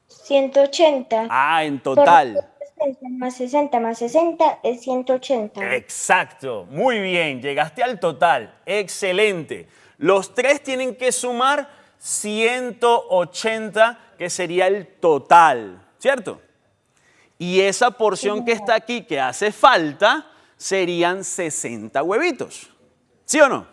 180. Ah, en total. Por 60 más 60 más 60 es 180. Exacto, muy bien, llegaste al total, excelente. Los 3 tienen que sumar 180, que sería el total, ¿cierto? Y esa porción que está aquí, que hace falta, serían 60 huevitos, ¿sí o no?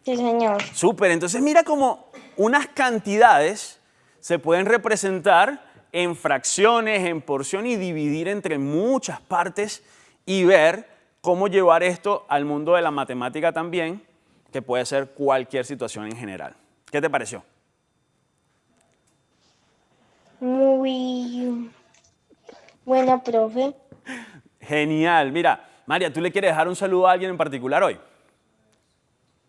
Sí, señor. Súper, entonces mira cómo unas cantidades se pueden representar en fracciones, en porción y dividir entre muchas partes y ver cómo llevar esto al mundo de la matemática también, que puede ser cualquier situación en general. ¿Qué te pareció? Muy bueno, profe. Genial. Mira, María, ¿tú le quieres dejar un saludo a alguien en particular hoy?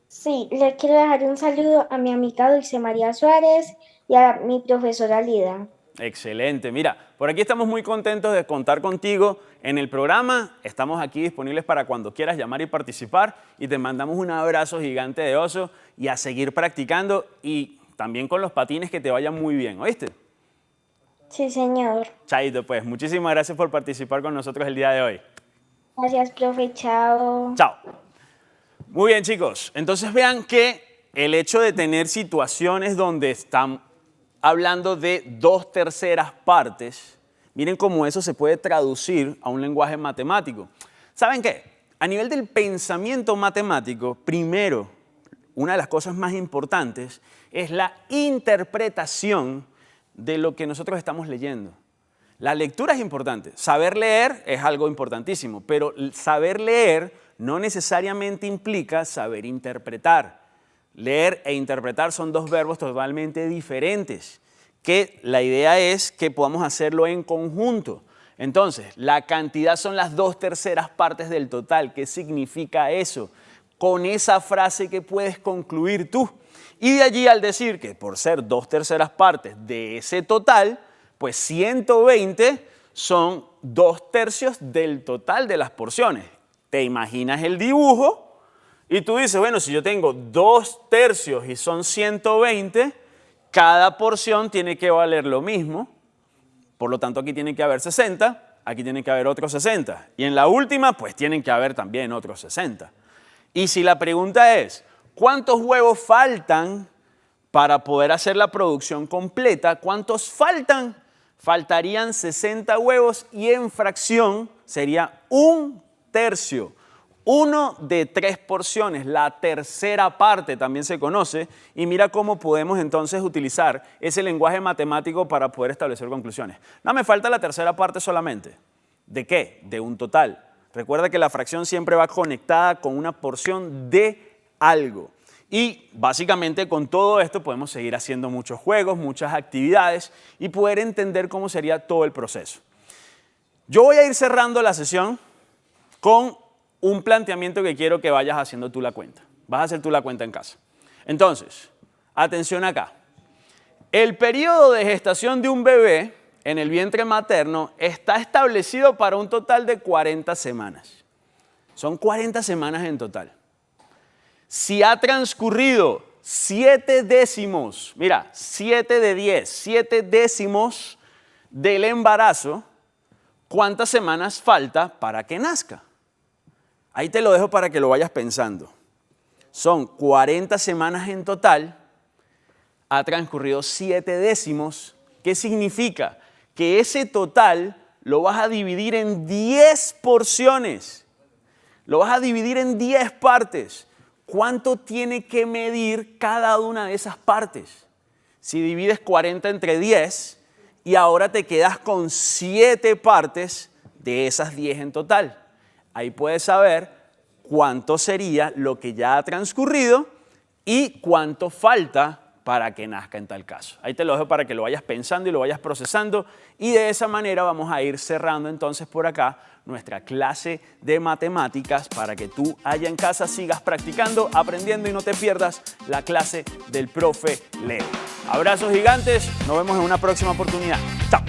Sí, le quiero dejar un saludo a mi amiga Dulce María Suárez y a mi profesora Lida. Excelente. Mira, por aquí estamos muy contentos de contar contigo en el programa. Estamos aquí disponibles para cuando quieras llamar y participar y te mandamos un abrazo gigante de oso y a seguir practicando y también con los patines que te vayan muy bien, ¿oíste? Sí, señor. Chaito, pues. Muchísimas gracias por participar con nosotros el día de hoy. Gracias, profe. Chao. Chao. Muy bien, chicos. Entonces vean que el hecho de tener situaciones donde están hablando de 2/3 partes, miren cómo eso se puede traducir a un lenguaje matemático. ¿Saben qué? A nivel del pensamiento matemático, primero, una de las cosas más importantes es la interpretación de lo que nosotros estamos leyendo. La lectura es importante. Saber leer es algo importantísimo, pero saber leer no necesariamente implica saber interpretar. Leer e interpretar son 2 verbos totalmente diferentes, que la idea es que podamos hacerlo en conjunto. Entonces, la cantidad son las 2/3 partes del total. ¿Qué significa eso? Con esa frase que puedes concluir tú. Y de allí al decir que por ser 2/3 partes de ese total, pues 120 son 2/3 del total de las porciones. Te imaginas el dibujo y tú dices, bueno, si yo tengo 2/3 y son 120, cada porción tiene que valer lo mismo. Por lo tanto, aquí tiene que haber 60, aquí tiene que haber otros 60. Y en la última, pues tienen que haber también otros 60. Y si la pregunta es, ¿cuántos huevos faltan para poder hacer la producción completa? ¿Cuántos faltan? Faltarían 60 huevos y en fracción sería 1/3. 1 de 3 porciones, la tercera parte también se conoce, y mira cómo podemos entonces utilizar ese lenguaje matemático para poder establecer conclusiones. No, me falta la tercera parte solamente. ¿De qué? De un total. Recuerda que la fracción siempre va conectada con una porción de algo. Y básicamente con todo esto podemos seguir haciendo muchos juegos, muchas actividades y poder entender cómo sería todo el proceso. Yo voy a ir cerrando la sesión con un planteamiento que quiero que vayas haciendo tú la cuenta. Vas a hacer tú la cuenta en casa. Entonces, atención acá. El periodo de gestación de un bebé en el vientre materno está establecido para un total de 40 semanas. Son 40 semanas en total. Si ha transcurrido 7 décimos, mira, 7 de 10, 7 décimos del embarazo, ¿cuántas semanas falta para que nazca? Ahí te lo dejo para que lo vayas pensando. Son 40 semanas en total, ha transcurrido 7 décimos. ¿Qué significa? Que ese total lo vas a dividir en 10 porciones. Lo vas a dividir en 10 partes. ¿Cuánto tiene que medir cada una de esas partes? Si divides 40 entre 10 y ahora te quedas con 7 partes de esas 10 en total. Ahí puedes saber cuánto sería lo que ya ha transcurrido y cuánto falta para que nazca en tal caso. Ahí te lo dejo para que lo vayas pensando y lo vayas procesando y de esa manera vamos a ir cerrando entonces por acá nuestra clase de matemáticas para que tú allá en casa sigas practicando, aprendiendo y no te pierdas la clase del profe Leo. Abrazos gigantes, nos vemos en una próxima oportunidad. Chao.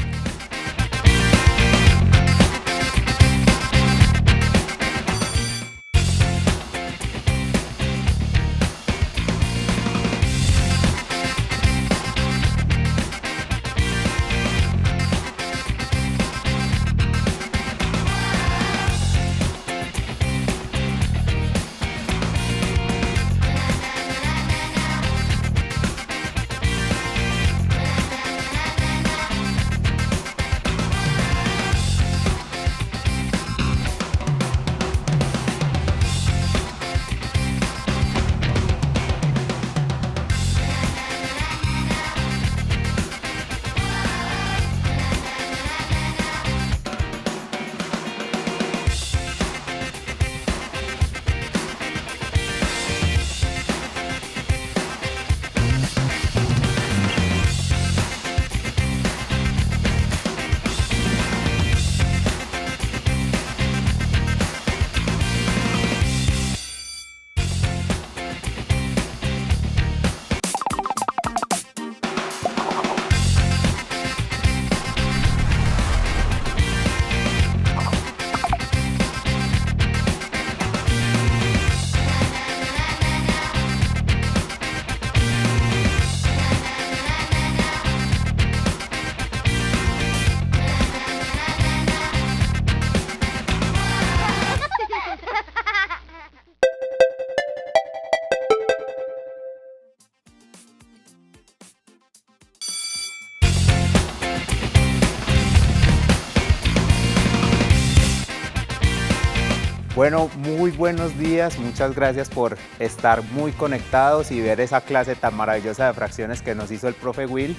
Bueno, muy buenos días, muchas gracias por estar muy conectados y ver esa clase tan maravillosa de fracciones que nos hizo el profe Will.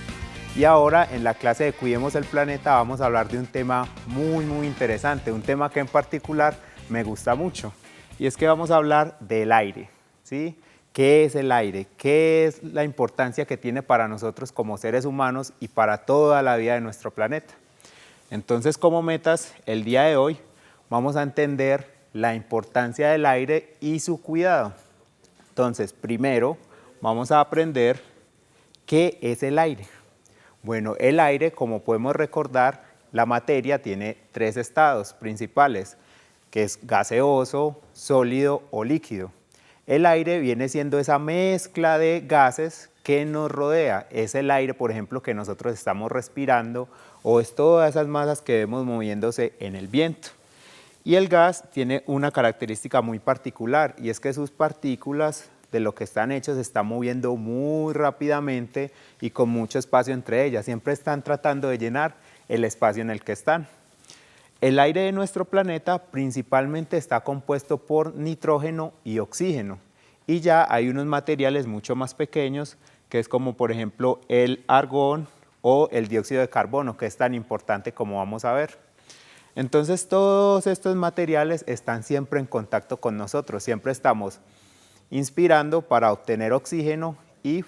Y ahora en la clase de Cuidemos el Planeta vamos a hablar de un tema muy interesante, un tema que en particular me gusta mucho. Y es que vamos a hablar del aire, ¿sí? ¿Qué es el aire? ¿Qué es la importancia que tiene para nosotros como seres humanos y para toda la vida de nuestro planeta? Entonces, como metas, el día de hoy vamos a entender la importancia del aire y su cuidado. Entonces, primero vamos a aprender qué es el aire. Bueno, el aire, como podemos recordar, la materia tiene 3 estados principales, que es gaseoso, sólido o líquido. El aire viene siendo esa mezcla de gases que nos rodea. Es el aire, por ejemplo, que nosotros estamos respirando o es todas esas masas que vemos moviéndose en el viento. Y el gas tiene una característica muy particular y es que sus partículas de lo que están hechos se están moviendo muy rápidamente y con mucho espacio entre ellas. Siempre están tratando de llenar el espacio en el que están. El aire de nuestro planeta principalmente está compuesto por nitrógeno y oxígeno. Y ya hay unos materiales mucho más pequeños, que es como por ejemplo el argón o el dióxido de carbono, que es tan importante como vamos a ver. Entonces todos estos materiales están siempre en contacto con nosotros, siempre estamos inspirando para obtener oxígeno y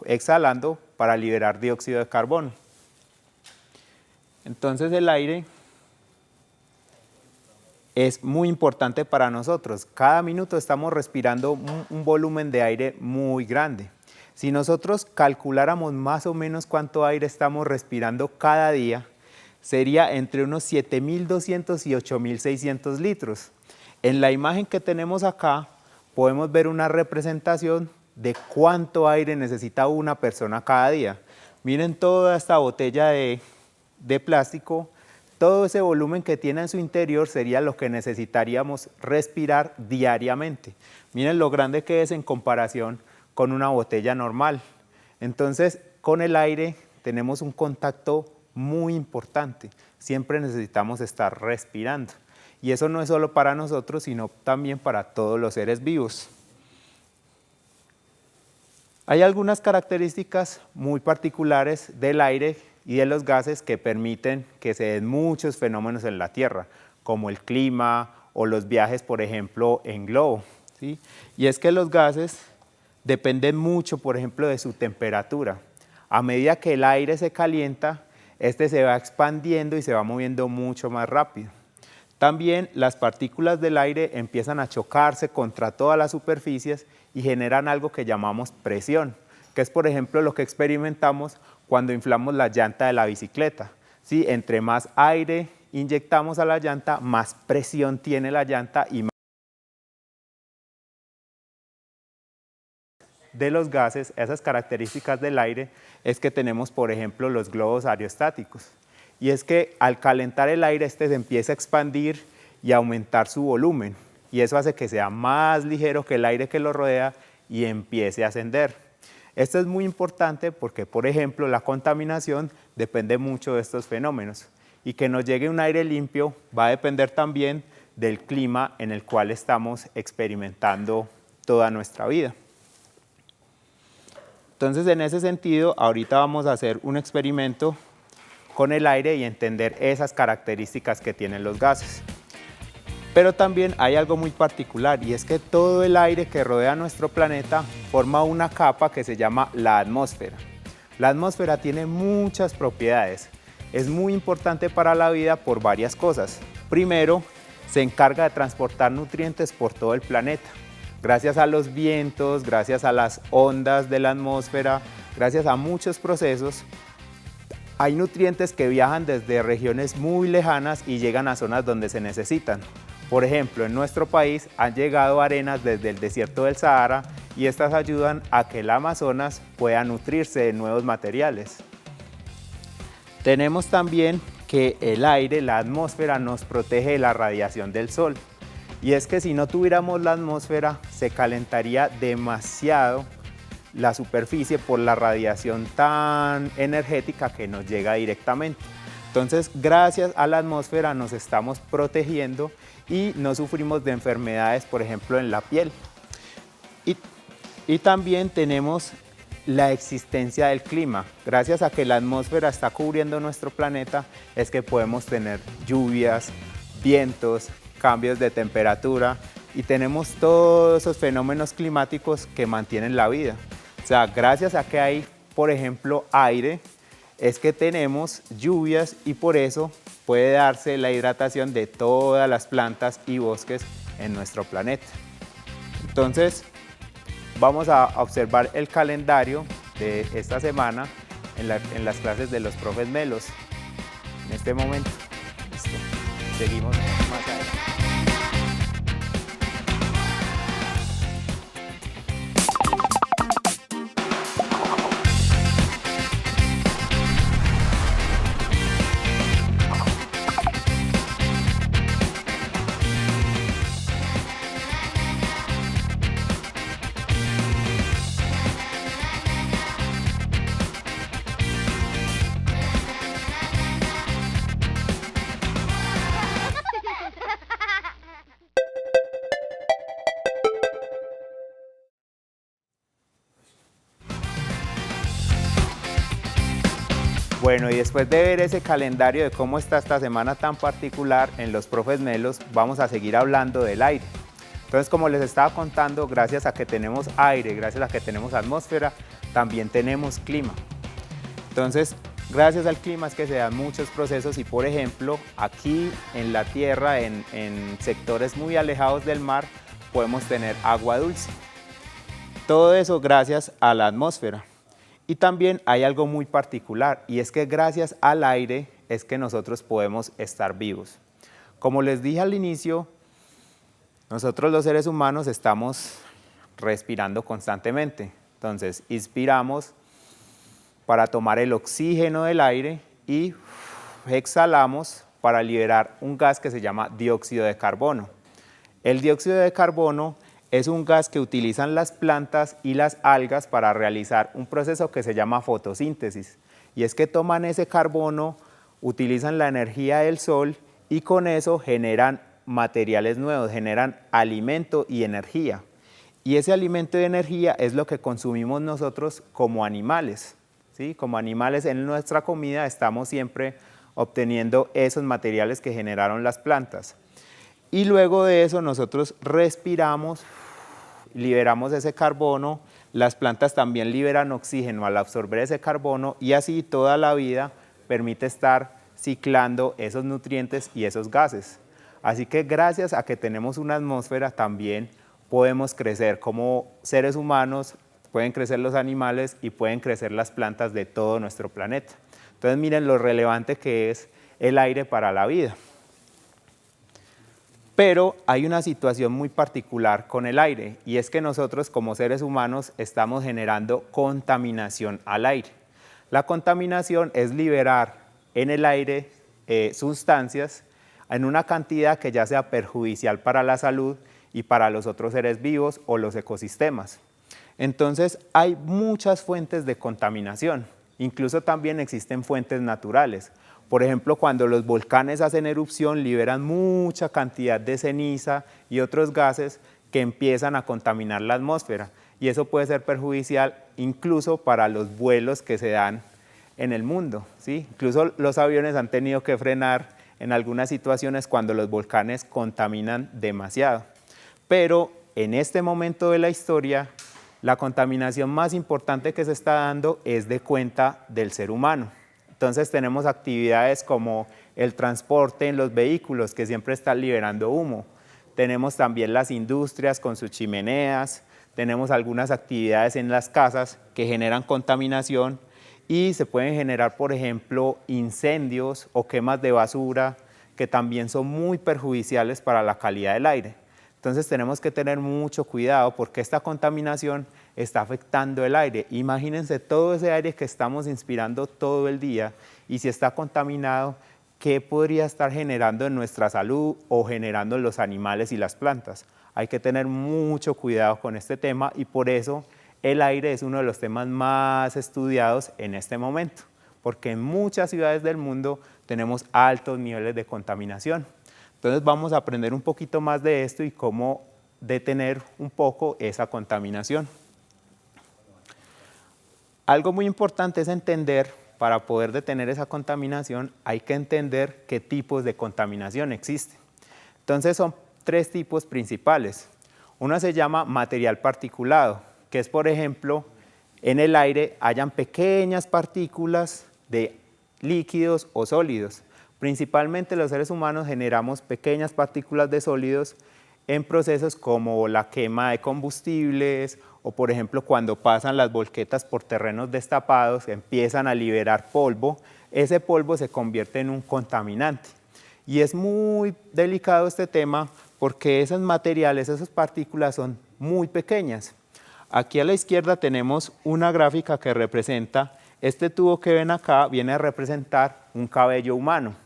exhalando para liberar dióxido de carbono. Entonces el aire es muy importante para nosotros. Cada minuto estamos respirando un volumen de aire muy grande. Si nosotros calculáramos más o menos cuánto aire estamos respirando cada día, sería entre unos 7.200 y 8.600 litros. En la imagen que tenemos acá podemos ver una representación de cuánto aire necesita una persona cada día. Miren toda esta botella de plástico. Todo ese volumen que tiene en su interior sería lo que necesitaríamos respirar diariamente. Miren lo grande que es en comparación con una botella normal. Entonces, con el aire tenemos un contacto muy importante. Siempre necesitamos estar respirando. Y eso no es solo para nosotros, sino también para todos los seres vivos. Hay algunas características muy particulares del aire y de los gases que permiten que se den muchos fenómenos en la Tierra, como el clima o los viajes, por ejemplo, en globo, ¿sí? Y es que los gases dependen mucho, por ejemplo, de su temperatura. A medida que el aire se calienta, este se va expandiendo y se va moviendo mucho más rápido. También las partículas del aire empiezan a chocarse contra todas las superficies y generan algo que llamamos presión, que es, por ejemplo, lo que experimentamos cuando inflamos la llanta de la bicicleta. ¿Sí? Entre más aire inyectamos a la llanta, más presión tiene la llanta y más de los gases, esas características del aire, es que tenemos, por ejemplo, los globos aerostáticos. Y es que al calentar el aire, este se empieza a expandir y a aumentar su volumen. Y eso hace que sea más ligero que el aire que lo rodea y empiece a ascender. Esto es muy importante porque, por ejemplo, la contaminación depende mucho de estos fenómenos. Y que nos llegue un aire limpio va a depender también del clima en el cual estamos experimentando toda nuestra vida. Entonces, en ese sentido, ahorita vamos a hacer un experimento con el aire y entender esas características que tienen los gases. Pero también hay algo muy particular, y es que todo el aire que rodea nuestro planeta forma una capa que se llama la atmósfera. La atmósfera tiene muchas propiedades. Es muy importante para la vida por varias cosas. Primero, se encarga de transportar nutrientes por todo el planeta. Gracias a los vientos, gracias a las ondas de la atmósfera, gracias a muchos procesos, hay nutrientes que viajan desde regiones muy lejanas y llegan a zonas donde se necesitan. Por ejemplo, en nuestro país han llegado arenas desde el desierto del Sahara y estas ayudan a que el Amazonas pueda nutrirse de nuevos materiales. Tenemos también que el aire, la atmósfera, nos protege de la radiación del sol. Y es que si no tuviéramos la atmósfera, se calentaría demasiado la superficie por la radiación tan energética que nos llega directamente. Entonces, gracias a la atmósfera nos estamos protegiendo y no sufrimos de enfermedades, por ejemplo, en la piel. Y también tenemos la existencia del clima. Gracias a que la atmósfera está cubriendo nuestro planeta, es que podemos tener lluvias, vientos, cambios de temperatura y tenemos todos esos fenómenos climáticos que mantienen la vida. O sea, gracias a que hay, por ejemplo, aire, es que tenemos lluvias y por eso puede darse la hidratación de todas las plantas y bosques en nuestro planeta. Entonces, vamos a observar el calendario de esta semana en las clases de los profes Melos. En este momento, listo. Seguimos más adelante. Bueno, y después de ver ese calendario de cómo está esta semana tan particular en los Profes Melos, vamos a seguir hablando del aire. Entonces, como les estaba contando, gracias a que tenemos aire, gracias a que tenemos atmósfera, también tenemos clima. Entonces, gracias al clima es que se dan muchos procesos y, por ejemplo, aquí en la Tierra, en sectores muy alejados del mar, podemos tener agua dulce. Todo eso gracias a la atmósfera. Y también hay algo muy particular, y es que gracias al aire es que nosotros podemos estar vivos. Como les dije al inicio, nosotros los seres humanos estamos respirando constantemente. Entonces, inspiramos para tomar el oxígeno del aire y exhalamos para liberar un gas que se llama dióxido de carbono. El dióxido de carbono es un gas que utilizan las plantas y las algas para realizar un proceso que se llama fotosíntesis. Y es que toman ese carbono, utilizan la energía del sol y con eso generan materiales nuevos, generan alimento y energía. Y ese alimento y energía es lo que consumimos nosotros como animales, ¿sí? Como animales en nuestra comida estamos siempre obteniendo esos materiales que generaron las plantas. Y luego de eso nosotros respiramos, liberamos ese carbono, las plantas también liberan oxígeno al absorber ese carbono y así toda la vida permite estar ciclando esos nutrientes y esos gases. Así que gracias a que tenemos una atmósfera también podemos crecer como seres humanos, pueden crecer los animales y pueden crecer las plantas de todo nuestro planeta. Entonces miren lo relevante que es el aire para la vida. Pero hay una situación muy particular con el aire y es que nosotros como seres humanos estamos generando contaminación al aire. La contaminación es liberar en el aire sustancias en una cantidad que ya sea perjudicial para la salud y para los otros seres vivos o los ecosistemas. Entonces hay muchas fuentes de contaminación, incluso también existen fuentes naturales. Por ejemplo, cuando los volcanes hacen erupción, liberan mucha cantidad de ceniza y otros gases que empiezan a contaminar la atmósfera. Y eso puede ser perjudicial incluso para los vuelos que se dan en el mundo, ¿sí? Incluso los aviones han tenido que frenar en algunas situaciones cuando los volcanes contaminan demasiado. Pero en este momento de la historia, la contaminación más importante que se está dando es de cuenta del ser humano. Entonces tenemos actividades como el transporte en los vehículos que siempre están liberando humo. Tenemos también las industrias con sus chimeneas, tenemos algunas actividades en las casas que generan contaminación y se pueden generar, por ejemplo, incendios o quemas de basura que también son muy perjudiciales para la calidad del aire. Entonces tenemos que tener mucho cuidado porque esta contaminación está afectando el aire. Imagínense todo ese aire que estamos inspirando todo el día y si está contaminado, ¿qué podría estar generando en nuestra salud o generando en los animales y las plantas? Hay que tener mucho cuidado con este tema y por eso el aire es uno de los temas más estudiados en este momento, porque en muchas ciudades del mundo tenemos altos niveles de contaminación. Entonces vamos a aprender un poquito más de esto y cómo detener un poco esa contaminación. Algo muy importante es entender, para poder detener esa contaminación, hay que entender qué tipos de contaminación existen. Entonces son tres tipos principales. Uno se llama material particulado, que es, por ejemplo, en el aire hayan pequeñas partículas de líquidos o sólidos. Principalmente los seres humanos generamos pequeñas partículas de sólidos en procesos como la quema de combustibles o por ejemplo cuando pasan las volquetas por terrenos destapados, empiezan a liberar polvo, ese polvo se convierte en un contaminante. Y es muy delicado este tema porque esos materiales, esas partículas son muy pequeñas. Aquí a la izquierda tenemos una gráfica que representa, este tubo que ven acá viene a representar un cabello humano.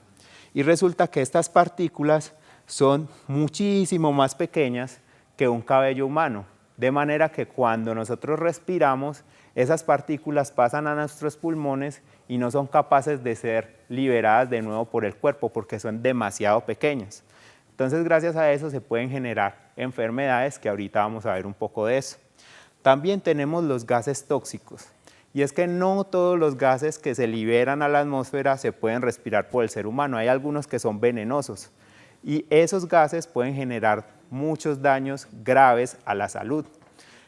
Y resulta que estas partículas son muchísimo más pequeñas que un cabello humano, de manera que cuando nosotros respiramos, esas partículas pasan a nuestros pulmones y no son capaces de ser liberadas de nuevo por el cuerpo porque son demasiado pequeñas. Entonces, gracias a eso se pueden generar enfermedades que ahorita vamos a ver un poco de eso. También tenemos los gases tóxicos. Y es que no todos los gases que se liberan a la atmósfera se pueden respirar por el ser humano. Hay algunos que son venenosos y esos gases pueden generar muchos daños graves a la salud.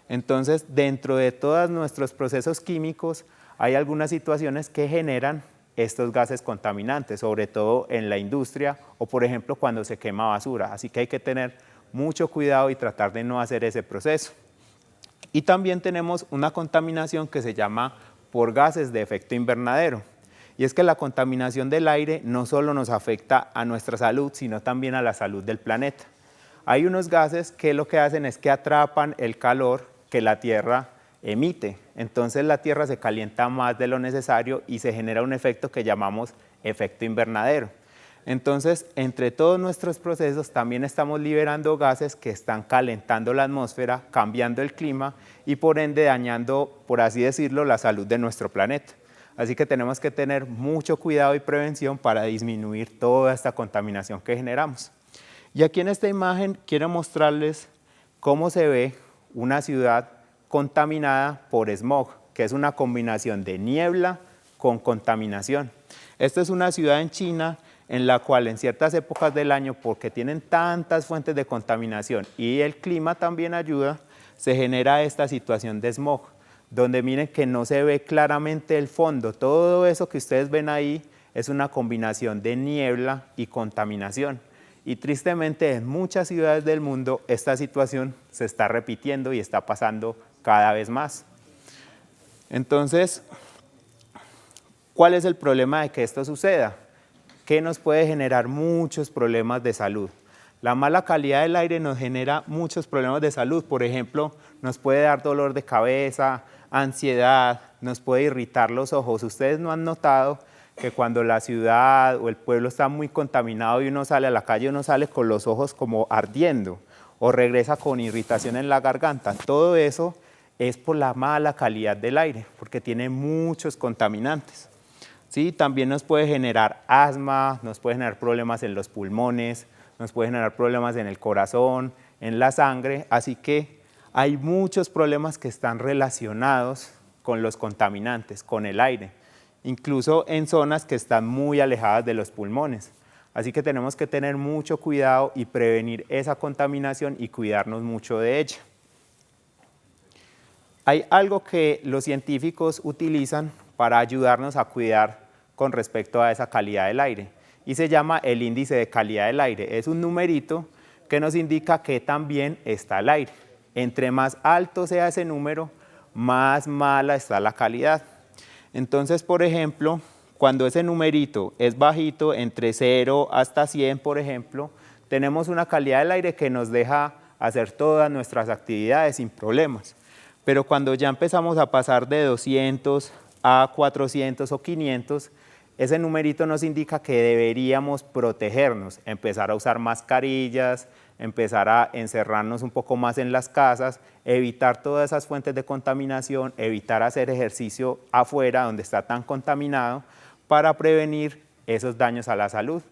Entonces, dentro de todos nuestros procesos químicos, hay algunas situaciones que generan estos gases contaminantes, sobre todo en la industria o, por ejemplo, cuando se quema basura. Así que hay que tener mucho cuidado y tratar de no hacer ese proceso. Y también tenemos una contaminación que se llama por gases de efecto invernadero. Y es que la contaminación del aire no solo nos afecta a nuestra salud, sino también a la salud del planeta. Hay unos gases que lo que hacen es que atrapan el calor que la Tierra emite. Entonces la Tierra se calienta más de lo necesario y se genera un efecto que llamamos efecto invernadero. Entonces, entre todos nuestros procesos también estamos liberando gases que están calentando la atmósfera, cambiando el clima y por ende dañando, por así decirlo, la salud de nuestro planeta. Así que tenemos que tener mucho cuidado y prevención para disminuir toda esta contaminación que generamos. Y aquí en esta imagen quiero mostrarles cómo se ve una ciudad contaminada por smog, que es una combinación de niebla con contaminación. Esta es una ciudad en China en la cual en ciertas épocas del año, porque tienen tantas fuentes de contaminación y el clima también ayuda, se genera esta situación de smog, donde miren que no se ve claramente el fondo. Todo eso que ustedes ven ahí es una combinación de niebla y contaminación. Y tristemente en muchas ciudades del mundo esta situación se está repitiendo y está pasando cada vez más. Entonces, ¿cuál es el problema de que esto suceda? Que nos puede generar muchos problemas de salud. La mala calidad del aire nos genera muchos problemas de salud. Por ejemplo, nos puede dar dolor de cabeza, ansiedad, nos puede irritar los ojos. Ustedes no han notado que cuando la ciudad o el pueblo está muy contaminado y uno sale a la calle, uno sale con los ojos como ardiendo o regresa con irritación en la garganta. Todo eso es por la mala calidad del aire, porque tiene muchos contaminantes. ¿Sí? También nos puede generar asma, nos puede generar problemas en los pulmones, nos puede generar problemas en el corazón, en la sangre, así que hay muchos problemas que están relacionados con los contaminantes, con el aire, incluso en zonas que están muy alejadas de los pulmones. Así que tenemos que tener mucho cuidado y prevenir esa contaminación y cuidarnos mucho de ella. Hay algo que los científicos utilizan para ayudarnos a cuidar con respecto a esa calidad del aire y se llama el índice de calidad del aire. Es un numerito que nos indica qué tan bien está el aire. Entre más alto sea ese número, más mala está la calidad. Entonces, por ejemplo, cuando ese numerito es bajito, entre 0 hasta 100, por ejemplo, tenemos una calidad del aire que nos deja hacer todas nuestras actividades sin problemas. Pero cuando ya empezamos a pasar de 200 a 400 o 500, ese numerito nos indica que deberíamos protegernos, empezar a usar mascarillas, empezar a encerrarnos un poco más en las casas, evitar todas esas fuentes de contaminación, evitar hacer ejercicio afuera donde está tan contaminado para prevenir esos daños a la salud.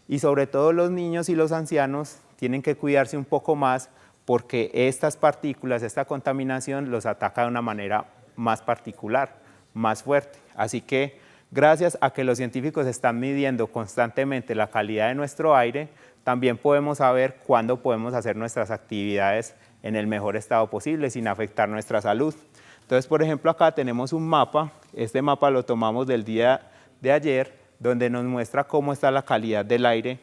Y sobre todo los niños y los ancianos tienen que cuidarse un poco más porque estas partículas, esta contaminación los ataca de una manera más particular, más fuerte. Así que gracias a que los científicos están midiendo constantemente la calidad de nuestro aire, también podemos saber cuándo podemos hacer nuestras actividades en el mejor estado posible sin afectar nuestra salud. Entonces, por ejemplo, acá tenemos un mapa. Este mapa lo tomamos del día de ayer, donde nos muestra cómo está la calidad del aire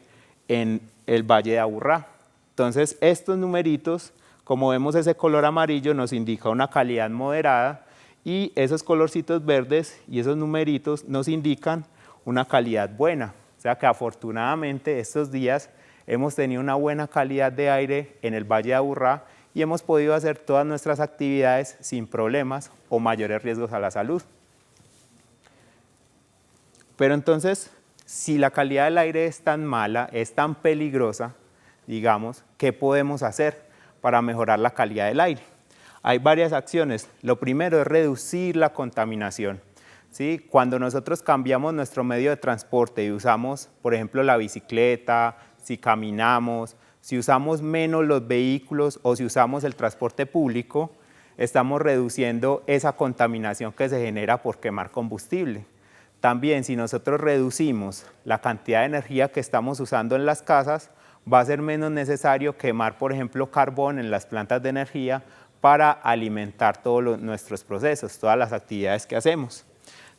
en el Valle de Aburrá. Entonces, estos numeritos, como vemos ese color amarillo, nos indica una calidad moderada y esos colorcitos verdes y esos numeritos nos indican una calidad buena. O sea que afortunadamente estos días hemos tenido una buena calidad de aire en el Valle de Aburrá y hemos podido hacer todas nuestras actividades sin problemas o mayores riesgos a la salud. Pero entonces, si la calidad del aire es tan mala, es tan peligrosa, digamos, ¿qué podemos hacer para mejorar la calidad del aire? Hay varias acciones. Lo primero es reducir la contaminación. ¿Sí? Cuando nosotros cambiamos nuestro medio de transporte y usamos, por ejemplo, la bicicleta, si caminamos, si usamos menos los vehículos o si usamos el transporte público, estamos reduciendo esa contaminación que se genera por quemar combustible. También, si nosotros reducimos la cantidad de energía que estamos usando en las casas, va a ser menos necesario quemar, por ejemplo, carbón en las plantas de energía para alimentar todos nuestros procesos, todas las actividades que hacemos.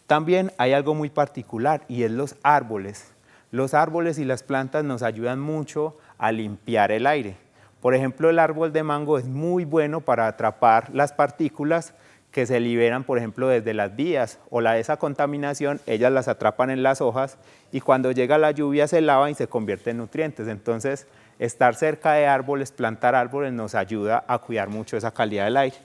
También hay algo muy particular y es los árboles. Los árboles y las plantas nos ayudan mucho a limpiar el aire. Por ejemplo, el árbol de mango es muy bueno para atrapar las partículas que se liberan, por ejemplo, desde las vías o esa contaminación, ellas las atrapan en las hojas y cuando llega la lluvia se lavan y se convierten en nutrientes. Entonces, estar cerca de árboles, plantar árboles nos ayuda a cuidar mucho esa calidad del aire.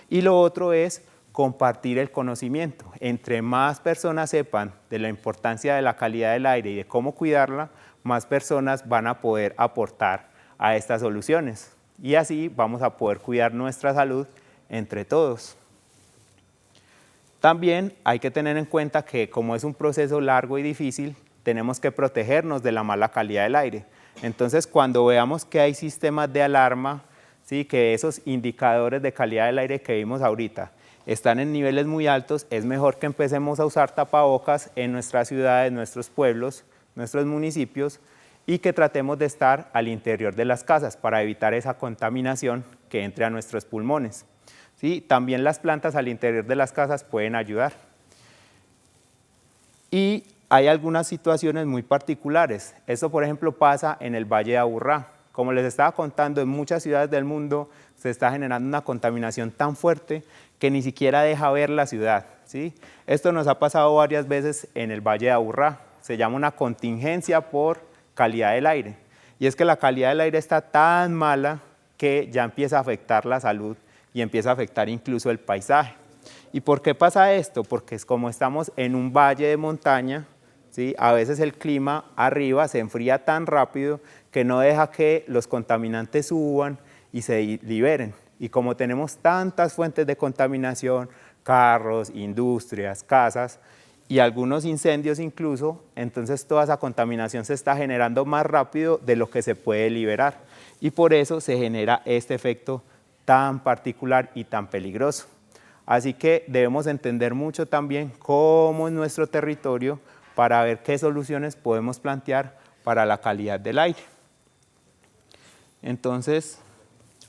Y lo otro es compartir el conocimiento. Entre más personas sepan de la importancia de la calidad del aire y de cómo cuidarla, más personas van a poder aportar a estas soluciones. Y así vamos a poder cuidar nuestra salud entre todos. También hay que tener en cuenta que como es un proceso largo y difícil, tenemos que protegernos de la mala calidad del aire. Entonces, cuando veamos que hay sistemas de alarma, ¿sí?, que esos indicadores de calidad del aire que vimos ahorita están en niveles muy altos, es mejor que empecemos a usar tapabocas en nuestras ciudades, nuestros pueblos, nuestros municipios y que tratemos de estar al interior de las casas para evitar esa contaminación que entre a nuestros pulmones. ¿Sí? También las plantas al interior de las casas pueden ayudar. Y hay algunas situaciones muy particulares. Esto, por ejemplo, pasa en el Valle de Aburrá. Como les estaba contando, en muchas ciudades del mundo se está generando una contaminación tan fuerte que ni siquiera deja ver la ciudad, ¿sí? Esto nos ha pasado varias veces en el Valle de Aburrá. Se llama una contingencia por calidad del aire. Y es que la calidad del aire está tan mala que ya empieza a afectar la salud y empieza a afectar incluso el paisaje. ¿Y por qué pasa esto? Porque es como estamos en un valle de montaña, ¿sí? A veces el clima arriba se enfría tan rápido que no deja que los contaminantes suban y se liberen. Y como tenemos tantas fuentes de contaminación, carros, industrias, casas y algunos incendios incluso, entonces toda esa contaminación se está generando más rápido de lo que se puede liberar. Y por eso se genera este efecto tan particular y tan peligroso. Así que debemos entender mucho también cómo es nuestro territorio para ver qué soluciones podemos plantear para la calidad del aire. Entonces,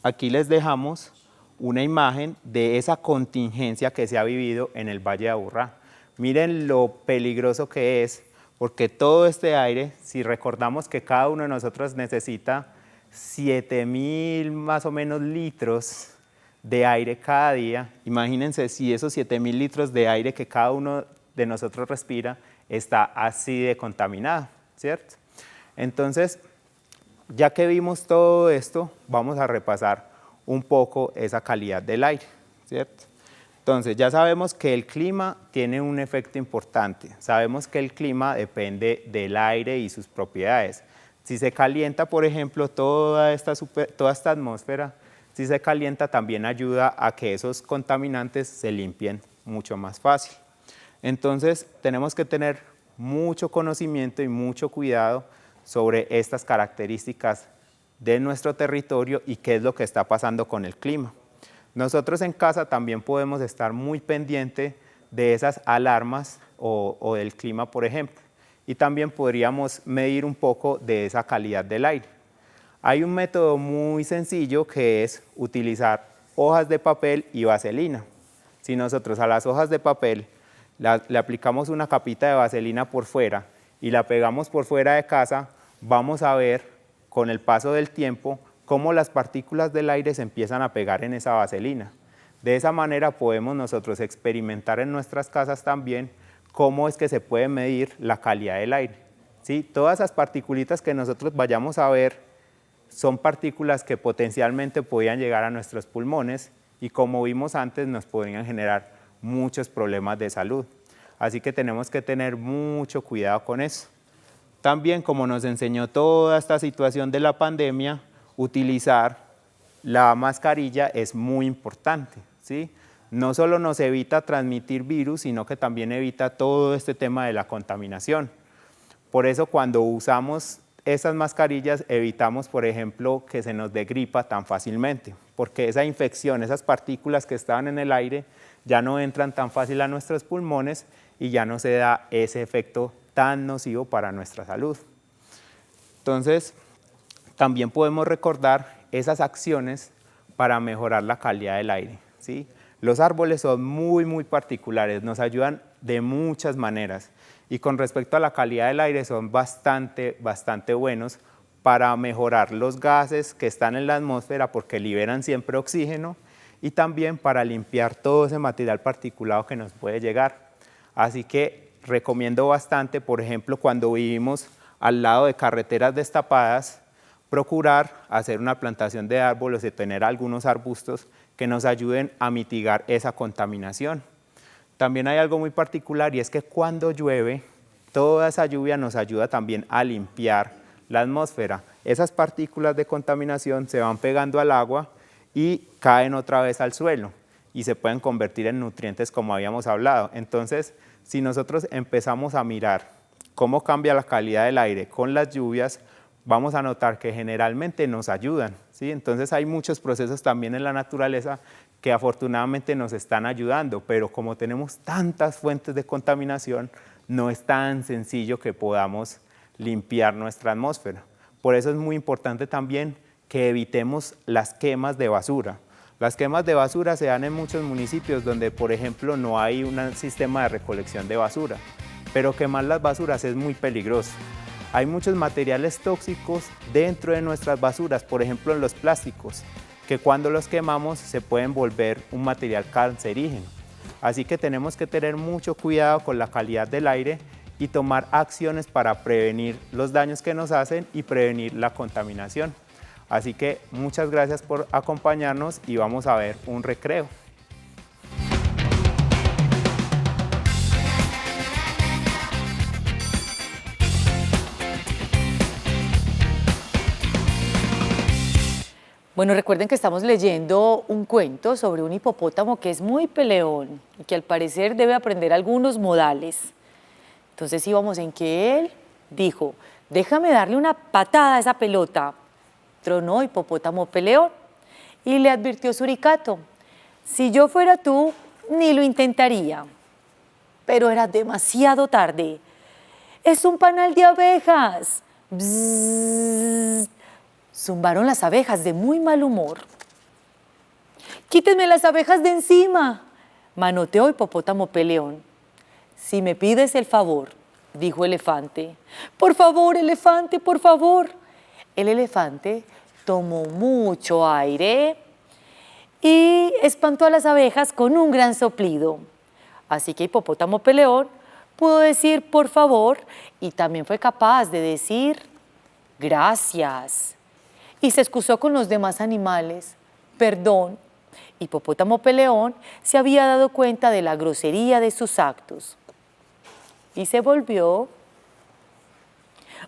aquí les dejamos una imagen de esa contingencia que se ha vivido en el Valle de Aburrá. Miren lo peligroso que es, porque todo este aire, si recordamos que cada uno de nosotros necesita 7.000 más o menos litros de aire cada día, imagínense si esos 7.000 litros de aire que cada uno de nosotros respira está así de contaminado, ¿cierto? Entonces, ya que vimos todo esto, vamos a repasar un poco esa calidad del aire, ¿cierto? Entonces, ya sabemos que el clima tiene un efecto importante, sabemos que el clima depende del aire y sus propiedades. Si se calienta, por ejemplo, toda esta atmósfera, si se calienta también ayuda a que esos contaminantes se limpien mucho más fácil. Entonces, tenemos que tener mucho conocimiento y mucho cuidado sobre estas características de nuestro territorio y qué es lo que está pasando con el clima. Nosotros en casa también podemos estar muy pendientes de esas alarmas o del clima, por ejemplo. Y también podríamos medir un poco de esa calidad del aire. Hay un método muy sencillo que es utilizar hojas de papel y vaselina. Si nosotros a las hojas de papel le aplicamos una capita de vaselina por fuera y la pegamos por fuera de casa, vamos a ver con el paso del tiempo cómo las partículas del aire se empiezan a pegar en esa vaselina. De esa manera podemos nosotros experimentar en nuestras casas también cómo es que se puede medir la calidad del aire. ¿Sí? Todas esas partículitas que nosotros vayamos a ver son partículas que potencialmente podían llegar a nuestros pulmones y como vimos antes nos podrían generar muchos problemas de salud. Así que tenemos que tener mucho cuidado con eso. También, como nos enseñó toda esta situación de la pandemia, utilizar la mascarilla es muy importante, ¿sí? No solo nos evita transmitir virus, sino que también evita todo este tema de la contaminación. Por eso cuando usamos esas mascarillas evitamos, por ejemplo, que se nos dé gripa tan fácilmente, porque esa infección, esas partículas que estaban en el aire ya no entran tan fácil a nuestros pulmones y ya no se da ese efecto tan nocivo para nuestra salud. Entonces, también podemos recordar esas acciones para mejorar la calidad del aire, ¿sí? Los árboles son muy particulares, nos ayudan de muchas maneras y con respecto a la calidad del aire son bastante buenos para mejorar los gases que están en la atmósfera porque liberan siempre oxígeno y también para limpiar todo ese material particulado que nos puede llegar. Así que recomiendo bastante, por ejemplo, cuando vivimos al lado de carreteras destapadas, procurar hacer una plantación de árboles y tener algunos arbustos que nos ayuden a mitigar esa contaminación. También hay algo muy particular y es que cuando llueve, toda esa lluvia nos ayuda también a limpiar la atmósfera. Esas partículas de contaminación se van pegando al agua y caen otra vez al suelo y se pueden convertir en nutrientes como habíamos hablado. Entonces, si nosotros empezamos a mirar cómo cambia la calidad del aire con las lluvias, vamos a notar que generalmente nos ayudan, ¿sí? Entonces hay muchos procesos también en la naturaleza que afortunadamente nos están ayudando, pero como tenemos tantas fuentes de contaminación, no es tan sencillo que podamos limpiar nuestra atmósfera. Por eso es muy importante también que evitemos las quemas de basura. Las quemas de basura se dan en muchos municipios donde, por ejemplo, no hay un sistema de recolección de basura, pero quemar las basuras es muy peligroso. Hay muchos materiales tóxicos dentro de nuestras basuras, por ejemplo en los plásticos, que cuando los quemamos se pueden volver un material cancerígeno. Así que tenemos que tener mucho cuidado con la calidad del aire y tomar acciones para prevenir los daños que nos hacen y prevenir la contaminación. Así que muchas gracias por acompañarnos y vamos a ver un recreo. Bueno, recuerden que estamos leyendo un cuento sobre un hipopótamo que es muy peleón y que al parecer debe aprender algunos modales. Entonces íbamos en que él dijo, déjame darle una patada a esa pelota. Tronó hipopótamo peleón y le advirtió Suricato, si yo fuera tú, ni lo intentaría. Pero era demasiado tarde. Es un panal de abejas. Bzzz. Zumbaron las abejas de muy mal humor. Quítenme las abejas de encima, manoteó hipopótamo peleón. Si me pides el favor, dijo elefante. Por favor, elefante, por favor. El elefante tomó mucho aire y espantó a las abejas con un gran soplido. Así que hipopótamo peleón pudo decir por favor y también fue capaz de decir gracias. Y se excusó con los demás animales. Perdón, hipopótamo peleón se había dado cuenta de la grosería de sus actos. Y se volvió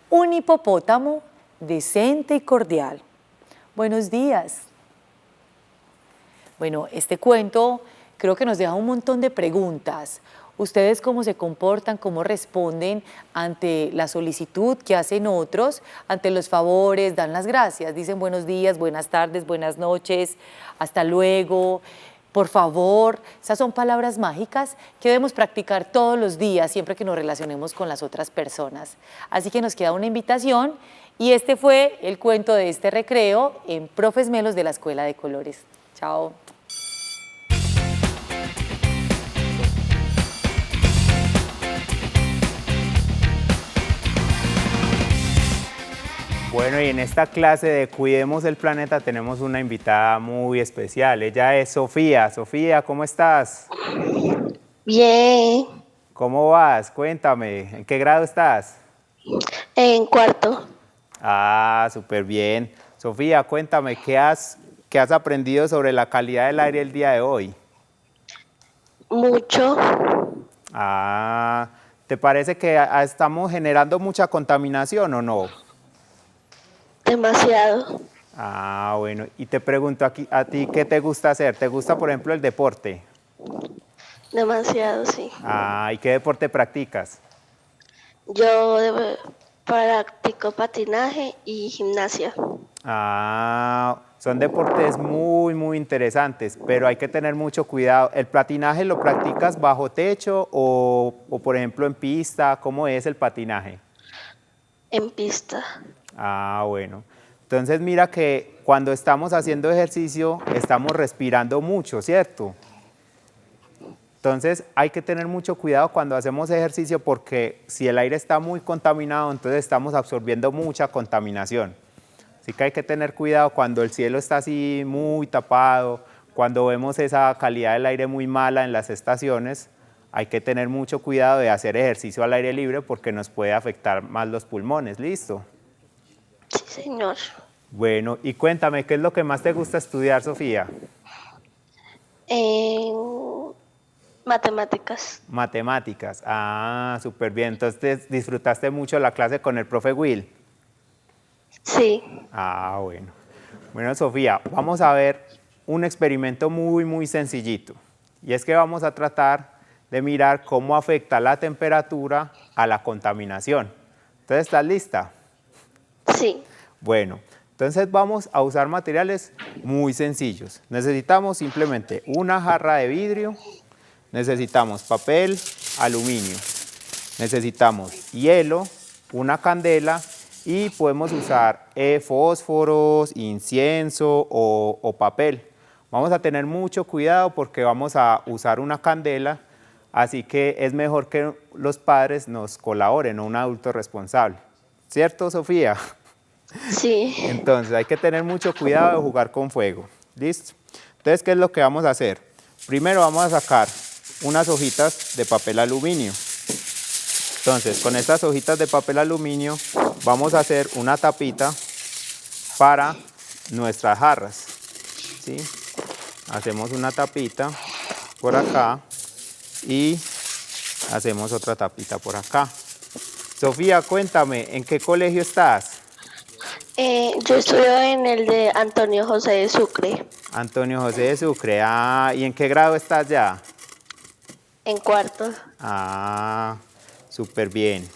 un hipopótamo decente y cordial. Buenos días. Bueno, este cuento creo que nos deja un montón de preguntas. ¿Ustedes cómo se comportan, cómo responden ante la solicitud que hacen otros, ante los favores, dan las gracias? Dicen buenos días, buenas tardes, buenas noches, hasta luego, por favor. Esas son palabras mágicas que debemos practicar todos los días, siempre que nos relacionemos con las otras personas. Así que nos queda una invitación y este fue el cuento de este recreo en Profes Melos de la Escuela de Colores. Chao. Bueno, y en esta clase de Cuidemos el Planeta tenemos una invitada muy especial. Ella es Sofía. Sofía, ¿cómo estás? Bien, ¿Cómo vas? Cuéntame, ¿en qué grado estás? en cuarto. Ah, súper bien. Sofía, cuéntame, ¿qué has aprendido sobre la calidad del aire el día de hoy? Mucho. Ah, ¿te parece que estamos generando mucha contaminación o no? Demasiado. Ah, bueno, y te pregunto aquí, ¿a ti qué te gusta hacer? ¿Te gusta, por ejemplo, el deporte? Demasiado, sí. Ah, ¿y qué deporte practicas? Yo practico patinaje y gimnasia. Ah, son deportes muy, muy interesantes, pero hay que tener mucho cuidado. ¿El patinaje lo practicas bajo techo o por ejemplo, en pista? ¿Cómo es el patinaje? En pista. Ah, bueno. Entonces mira que cuando estamos haciendo ejercicio, estamos respirando mucho, ¿cierto? Entonces hay que tener mucho cuidado cuando hacemos ejercicio porque si el aire está muy contaminado, entonces estamos absorbiendo mucha contaminación. Así que hay que tener cuidado cuando el cielo está así muy tapado, cuando vemos esa calidad del aire muy mala en las estaciones, hay que tener mucho cuidado de hacer ejercicio al aire libre porque nos puede afectar más los pulmones. ¿Listo? Sí, señor. Bueno, y cuéntame, ¿qué es lo que más te gusta estudiar, Sofía? Matemáticas. Matemáticas. Ah, súper bien. Entonces disfrutaste mucho la clase con el profe Will. Sí. Ah, bueno. Bueno, Sofía, vamos a ver un experimento muy, muy sencillito. Y es que vamos a tratar de mirar cómo afecta la temperatura a la contaminación. Entonces, ¿estás lista? Sí. Bueno, entonces vamos a usar materiales muy sencillos. Necesitamos simplemente una jarra de vidrio, necesitamos papel, aluminio, necesitamos hielo, una candela y podemos usar fósforos, incienso o papel. Vamos a tener mucho cuidado porque vamos a usar una candela, así que es mejor que los padres nos colaboren, o un adulto responsable. ¿Cierto, Sofía? Sí. Entonces hay que tener mucho cuidado de jugar con fuego. ¿Listo? Entonces, ¿qué es lo que vamos a hacer? Primero vamos a sacar unas hojitas de papel aluminio. Entonces, con estas hojitas de papel aluminio vamos a hacer una tapita para nuestras jarras. ¿Sí? Hacemos una tapita por acá y hacemos otra tapita por acá. Sofía, cuéntame, ¿en qué colegio estás? Yo estudio en el de Antonio José de Sucre. Antonio José de Sucre. Ah, ¿y en qué grado estás ya? En cuarto. Ah, súper bien.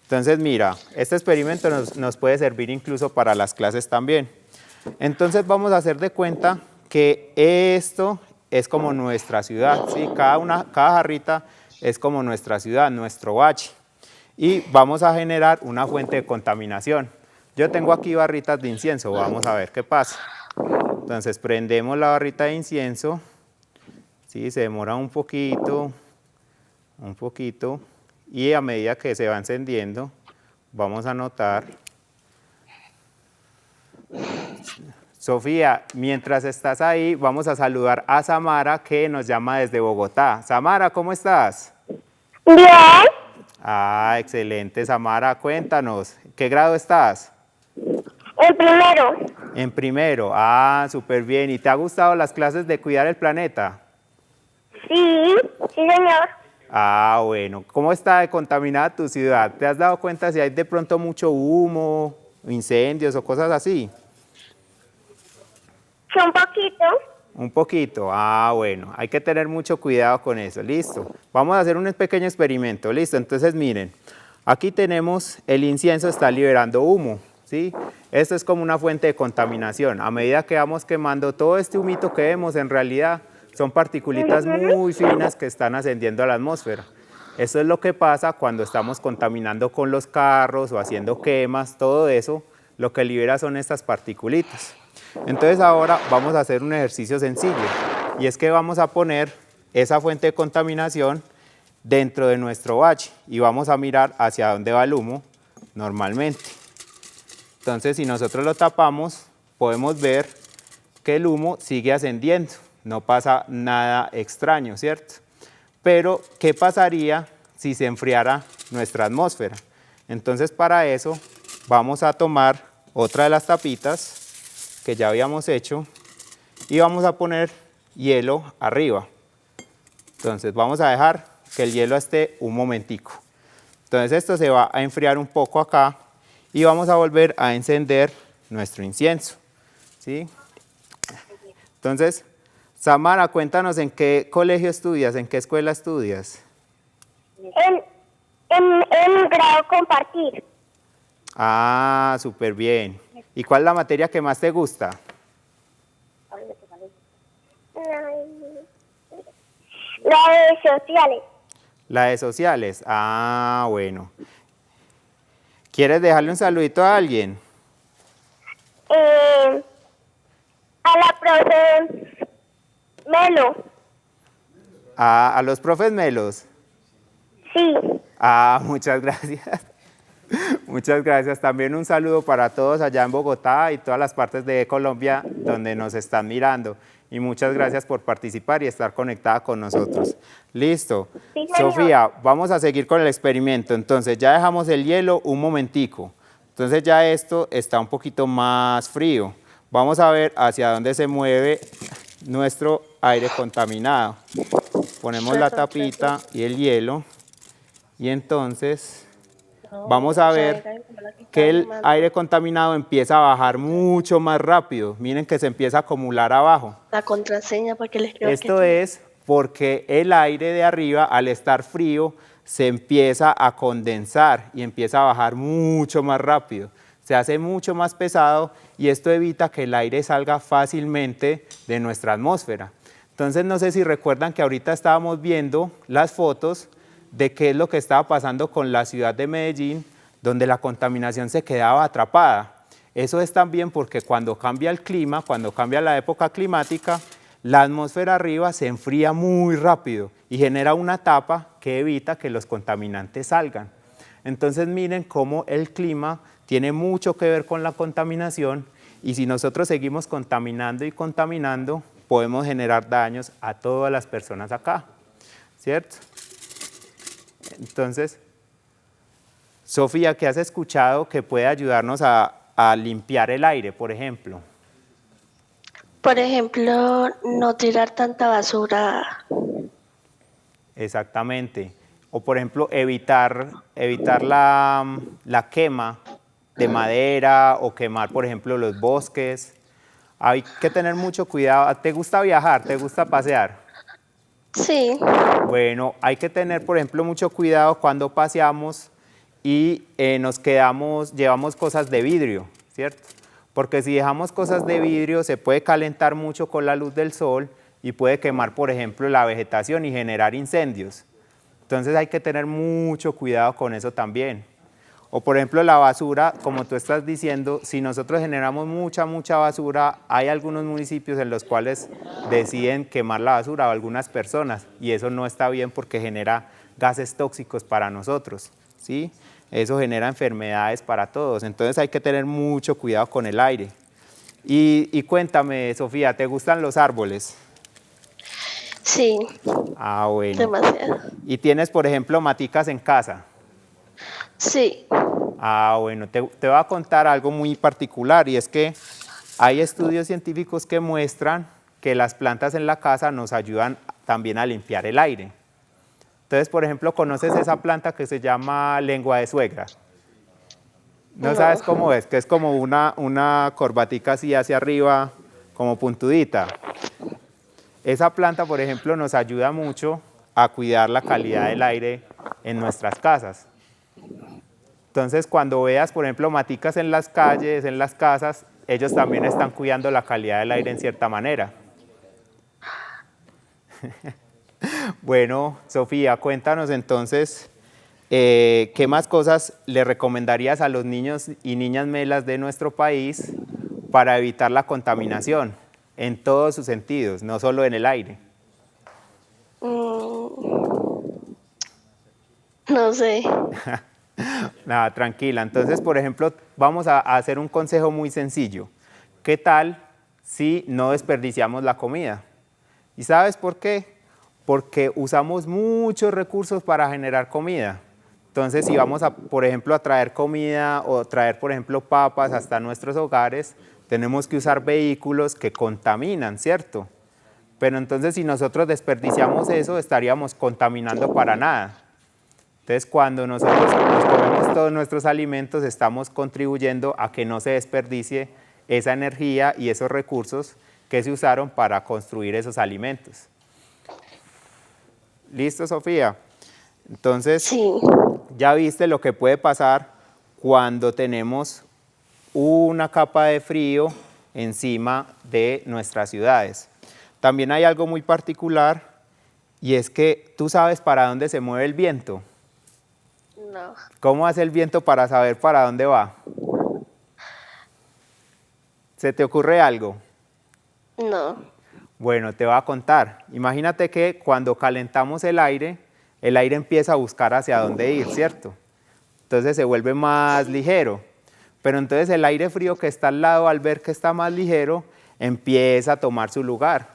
Entonces, mira, este experimento nos puede servir incluso para las clases también. Entonces, vamos a hacer de cuenta que esto es como nuestra ciudad, ¿sí? Cada jarrita es como nuestra ciudad, nuestro bache. Y vamos a generar una fuente de contaminación. Yo tengo aquí barritas de incienso, vamos a ver qué pasa. Entonces prendemos la barrita de incienso, ¿sí? Se demora un poquito, y a medida que se va encendiendo, vamos a notar. Sofía, mientras estás ahí, vamos a saludar a Samara, que nos llama desde Bogotá. Samara, ¿cómo estás? Bien. Ah, excelente, Samara, cuéntanos, ¿qué grado estás? El primero. En primero, ah, súper bien. ¿Y te ha gustado las clases de cuidar el planeta? Sí, sí, señor. Ah, bueno. ¿Cómo está de contaminada tu ciudad? ¿Te has dado cuenta si hay de pronto mucho humo, incendios o cosas así? Sí, un poquito. Un poquito, ah, bueno. Hay que tener mucho cuidado con eso, listo. Vamos a hacer un pequeño experimento, listo. Entonces, miren, aquí tenemos el incienso, está liberando humo. ¿Sí? Esto es como una fuente de contaminación. A medida que vamos quemando todo este humito que vemos, en realidad son partículas muy finas que están ascendiendo a la atmósfera. Eso es lo que pasa cuando estamos contaminando con los carros o haciendo quemas, todo eso, lo que libera son estas partículas. Entonces ahora vamos a hacer un ejercicio sencillo, y es que vamos a poner esa fuente de contaminación dentro de nuestro bache y vamos a mirar hacia dónde va el humo normalmente. Entonces, si nosotros lo tapamos, podemos ver que el humo sigue ascendiendo, no pasa nada extraño, ¿cierto? Pero, ¿qué pasaría si se enfriara nuestra atmósfera? Entonces, para eso, vamos a tomar otra de las tapitas que ya habíamos hecho y vamos a poner hielo arriba. Entonces, vamos a dejar que el hielo esté un momentico. Entonces, esto se va a enfriar un poco acá. Y vamos a volver a encender nuestro incienso, ¿sí? Entonces, Samara, cuéntanos en qué colegio estudias, en qué escuela estudias. En grado compartir. Ah, súper bien. ¿Y cuál es la materia que más te gusta? La de sociales. La de sociales. Ah, bueno. ¿Quieres dejarle un saludito a alguien? A la profe Melo. A los profes Melos. Sí. Ah, muchas gracias. Muchas gracias. También un saludo para todos allá en Bogotá y todas las partes de Colombia donde nos están mirando. Y muchas gracias por participar y estar conectada con nosotros. Listo. Sí, señor. Sofía, vamos a seguir con el experimento. Entonces ya dejamos el hielo un momentico. Entonces ya esto está un poquito más frío. Vamos a ver hacia dónde se mueve nuestro aire contaminado. Ponemos la tapita y el hielo. Y entonces vamos a ver que el aire contaminado empieza a bajar mucho más rápido. Miren que se empieza a acumular abajo. La contraseña para que le escriba. Esto es porque el aire de arriba, al estar frío, se empieza a condensar y empieza a bajar mucho más rápido. Se hace mucho más pesado y esto evita que el aire salga fácilmente de nuestra atmósfera. Entonces, no sé si recuerdan que ahorita estábamos viendo las fotos de qué es lo que estaba pasando con la ciudad de Medellín, donde la contaminación se quedaba atrapada. Eso es también porque cuando cambia el clima, cuando cambia la época climática, la atmósfera arriba se enfría muy rápido y genera una tapa que evita que los contaminantes salgan. Entonces miren cómo el clima tiene mucho que ver con la contaminación y si nosotros seguimos contaminando y contaminando, podemos generar daños a todas las personas acá, ¿cierto? Entonces, Sofía, ¿qué has escuchado que puede ayudarnos a limpiar el aire, por ejemplo? Por ejemplo, no tirar tanta basura. Exactamente. O por ejemplo, evitar la quema de madera o quemar, por ejemplo, los bosques. Hay que tener mucho cuidado. ¿Te gusta viajar? ¿Te gusta pasear? Sí. Bueno, hay que tener, por ejemplo, mucho cuidado cuando paseamos y llevamos cosas de vidrio, ¿cierto? Porque si dejamos cosas de vidrio se puede calentar mucho con la luz del sol y puede quemar, por ejemplo, la vegetación y generar incendios. Entonces hay que tener mucho cuidado con eso también. O por ejemplo la basura, como tú estás diciendo, si nosotros generamos mucha basura, hay algunos municipios en los cuales deciden quemar la basura o algunas personas y eso no está bien porque genera gases tóxicos para nosotros, ¿sí? Eso genera enfermedades para todos, entonces hay que tener mucho cuidado con el aire. Y cuéntame, Sofía, ¿te gustan los árboles? Sí. Ah, bueno. Demasiado. ¿Y tienes, por ejemplo, maticas en casa? Sí. Ah, bueno, te voy a contar algo muy particular y es que hay estudios científicos que muestran que las plantas en la casa nos ayudan también a limpiar el aire. Entonces, por ejemplo, ¿conoces esa planta que se llama lengua de suegra? ¿No sabes cómo es? Que es como una corbatica así hacia arriba, como puntudita. Esa planta, por ejemplo, nos ayuda mucho a cuidar la calidad del aire en nuestras casas. Entonces, cuando veas, por ejemplo, maticas en las calles, en las casas, ellos también están cuidando la calidad del aire en cierta manera. Bueno, Sofía, cuéntanos entonces, ¿qué más cosas le recomendarías a los niños y niñas melas de nuestro país para evitar la contaminación en todos sus sentidos, no solo en el aire? No sé. Nada, tranquila. Entonces, por ejemplo, vamos a hacer un consejo muy sencillo. ¿Qué tal si no desperdiciamos la comida? ¿Y sabes por qué? Porque usamos muchos recursos para generar comida. Entonces, si vamos por ejemplo, a traer comida o traer, por ejemplo, papas hasta nuestros hogares, tenemos que usar vehículos que contaminan, ¿cierto? Pero entonces, si nosotros desperdiciamos eso, estaríamos contaminando para nada. Entonces, cuando nosotros nos comemos todos nuestros alimentos, estamos contribuyendo a que no se desperdicie esa energía y esos recursos que se usaron para construir esos alimentos. ¿Listo, Sofía? Entonces, Sí. ya viste lo que puede pasar cuando tenemos una capa de frío encima de nuestras ciudades. También hay algo muy particular y es que tú sabes para dónde se mueve el viento. No. ¿Cómo hace el viento para saber para dónde va? ¿Se te ocurre algo? No. Bueno, te voy a contar. Imagínate que cuando calentamos el aire empieza a buscar hacia dónde ir, ¿cierto? Entonces se vuelve más ligero. Pero entonces el aire frío que está al lado, al ver que está más ligero, empieza a tomar su lugar.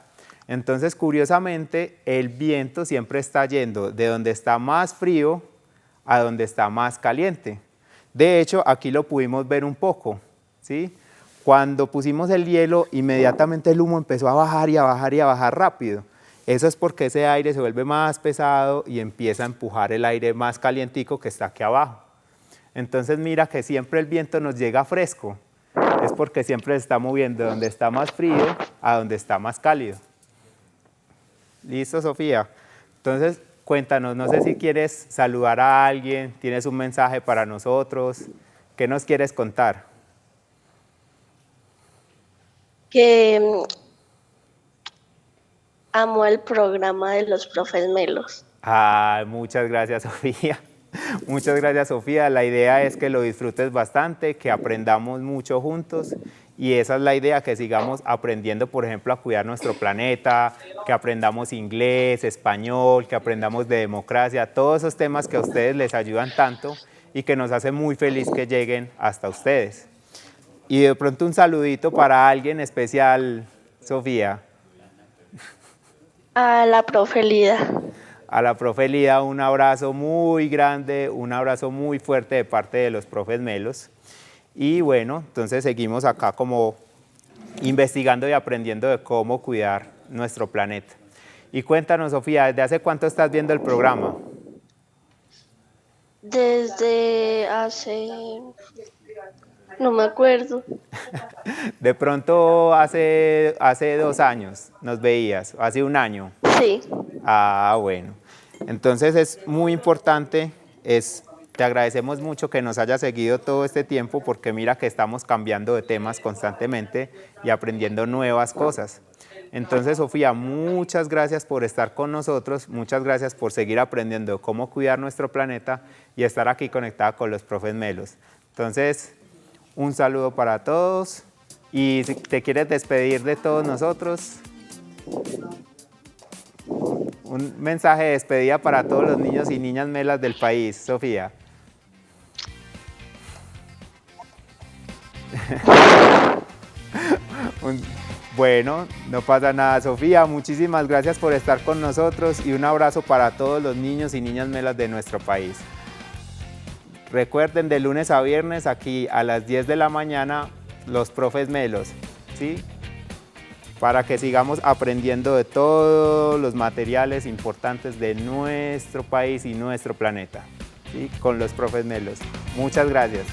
Entonces, curiosamente, el viento siempre está yendo de donde está más frío a donde está más caliente. De hecho, aquí lo pudimos ver un poco, ¿sí? Cuando pusimos el hielo, inmediatamente el humo empezó a bajar y a bajar y a bajar rápido. Eso es porque ese aire se vuelve más pesado y empieza a empujar el aire más calientico que está aquí abajo. Entonces mira que siempre el viento nos llega fresco. Es porque siempre se está moviendo de donde está más frío a donde está más cálido. ¿Listo, Sofía? Entonces, cuéntanos, no sé si quieres saludar a alguien, tienes un mensaje para nosotros. ¿Qué nos quieres contar? Que amo el programa de los profes Melos. Muchas gracias, Sofía. Muchas gracias, Sofía. La idea es que lo disfrutes bastante, que aprendamos mucho juntos y esa es la idea, que sigamos aprendiendo, por ejemplo, a cuidar nuestro planeta, que aprendamos inglés, español, que aprendamos de democracia, todos esos temas que a ustedes les ayudan tanto y que nos hace muy feliz que lleguen hasta ustedes. Y de pronto un saludito para alguien especial, Sofía. A la profe Lida. A la profe Lida un abrazo muy grande, un abrazo muy fuerte de parte de los profes Melos. Y bueno, entonces seguimos acá como investigando y aprendiendo de cómo cuidar nuestro planeta. Y cuéntanos, Sofía, ¿desde hace cuánto estás viendo el programa? Desde hace... no me acuerdo. De pronto hace 2 años nos veías, hace 1 año. Sí. Bueno. Entonces es muy importante, te agradecemos mucho que nos hayas seguido todo este tiempo porque mira que estamos cambiando de temas constantemente y aprendiendo nuevas cosas. Entonces, Sofía, muchas gracias por estar con nosotros, muchas gracias por seguir aprendiendo cómo cuidar nuestro planeta y estar aquí conectada con los profes Melos. Entonces, un saludo para todos y si te quieres despedir de todos nosotros, un mensaje de despedida para todos los niños y niñas melas del país, Sofía. Bueno, no pasa nada, Sofía, muchísimas gracias por estar con nosotros y un abrazo para todos los niños y niñas melas de nuestro país. Recuerden, de lunes a viernes aquí a las 10 de la mañana, los profes Melos, ¿sí? Para que sigamos aprendiendo de todos los materiales importantes de nuestro país y nuestro planeta, ¿sí? Con los profes Melos. Muchas gracias.